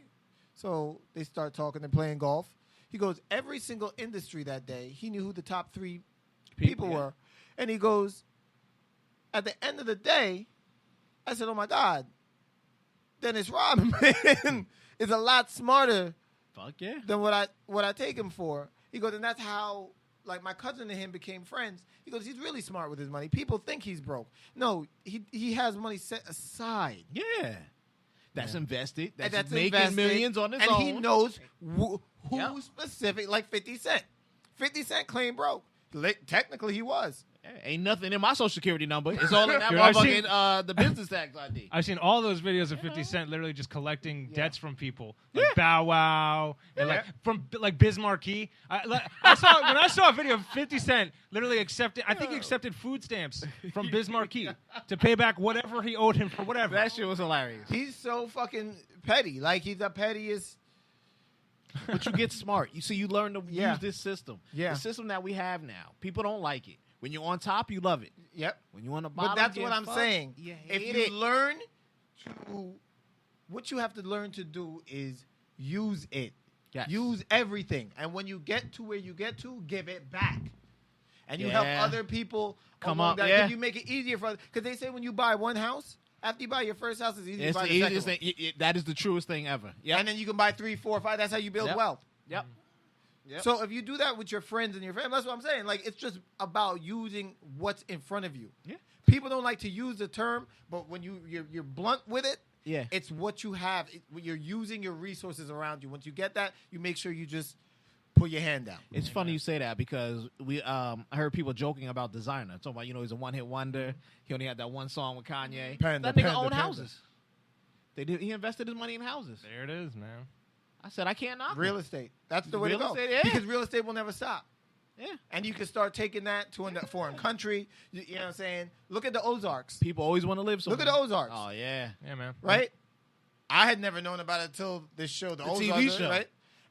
So they start talking and playing golf. He goes, every single industry that day, he knew who the top 3 people were. And he goes, at the end of the day, I said, oh my God, Dennis Rodman is a lot smarter than what I take him for. He goes, and that's how, like, my cousin and him became friends. He goes, he's really smart with his money. People think he's broke. No, he has money set aside. Yeah. That's invested. That's making invested, millions on his own. And he knows who specific, like 50 Cent. 50 Cent claimed broke. Technically, he was. Ain't nothing in my social security number. It's all in that motherfucking the business tax ID. I've seen all those videos of 50 Cent literally just collecting debts from people, like Bow Wow, and like from like Biz Markie. I saw a video of 50 Cent literally accepted. I think he accepted food stamps from Biz Markie to pay back whatever he owed him for whatever. That shit was hilarious. He's so fucking petty. Like he's the pettiest. but you get smart. You see, you learn to Yeah. use this system. Yeah. The system that we have now. People don't like it. When you're on top, you love it. Yep. When you're on the bottom, But that's you what get I'm fucked, saying. you If hate you it. learn to, what you have to learn to do is use it. Yes. Use everything. And when you get to where you get to, give it back. And you help Yeah. other people Come along up, that. yeah. You make it easier for others. Because they say when you buy one house, after you buy your first house, it's easy It's to buy the the second easiest one. thing. That is the truest thing ever. Yeah. And then you can buy 3, 4, 5. That's how you build Yep. wealth. Yep. Yep. So if you do that with your friends and your family, that's what I'm saying. Like, it's just about using what's in front of you. Yeah. People don't like to use the term, but when you're blunt with it, Yeah. it's what you have. You're using your resources around you. Once you get that, you make sure you just put your hand down. It's funny you say that because I heard people joking about Designer. Talking about, he's a one-hit wonder. He only had that one song with Kanye. Panda, that nigga panda, owned panda. houses. He invested his money in houses. There it is, man. I said, I can't knock Real him. estate. That's the way Real to go. estate, yeah. Because real estate will never stop. Yeah. And you can start taking that to a foreign country. You know what I'm saying? Look at the Ozarks. People always want to live somewhere. Look at the Ozarks. Oh, yeah. Yeah, man. Right? I had never known about it until this show, the TV Ozarks, show. right?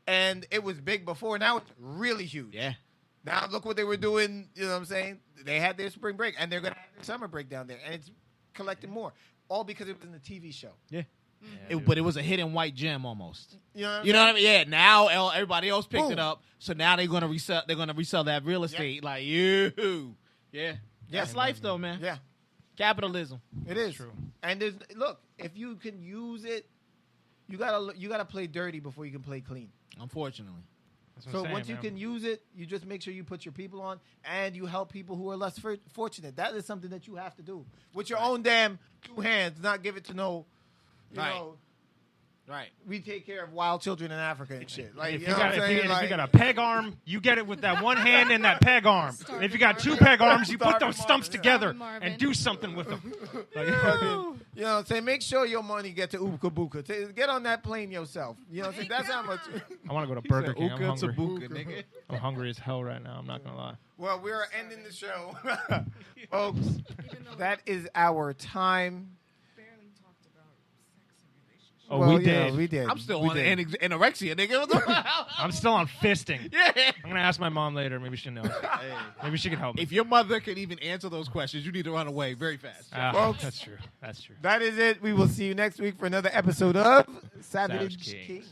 And it was big before. Now it's really huge. Yeah. Now look what they were doing. You know what I'm saying? They had their spring break, and they're going to have their summer break down there, and it's collecting more. All because it was in the TV show. Yeah. Yeah, But it was a hidden white gem almost. You know what, You know what I mean? Yeah. Now everybody else picked Boom. it up, so now they're gonna resell. They're gonna resell that real estate. Like you. Yeah. That's life, though, man. Yeah, Capitalism. it is. True. And look, if you can use it, you gotta play dirty before you can play clean. Unfortunately. That's what So I'm saying, once you man. can use it, you just make sure you put your people on, and you help people who are less fortunate. That is something that you have to do with your own damn 2 hands. Not give it to no. You Right. know, Right. we take care of wild children in Africa and shit. Like, If you you, know got, what I'm if, saying? you, if Like, you got a peg arm, you get it with that one hand and that peg arm. And if you got 2 peg arms, you put Starving those stumps Marvin, together Marvin. and do something with them. Like, you know what I'm saying? Make sure your money get to Uka Buka. Get on that plane yourself. You know what I'm saying? That's how much. I want to go to Burger King. I'm hungry. nigga. I'm hungry as hell right now. I'm not going to lie. Well, we are ending the show. Folks, that is our time. Barely talked about sex and relationships. Oh, Well, we yeah, did. we did. I'm still We on did. anorexia, nigga. What the hell? I'm still on fisting. Yeah. I'm going to ask my mom later. Maybe she knows. Maybe she can help me. If your mother could even answer those questions, you need to run away very fast. Folks. That's true. That's true. That is it. We will see you next week for another episode of Savage Savage Kings. King.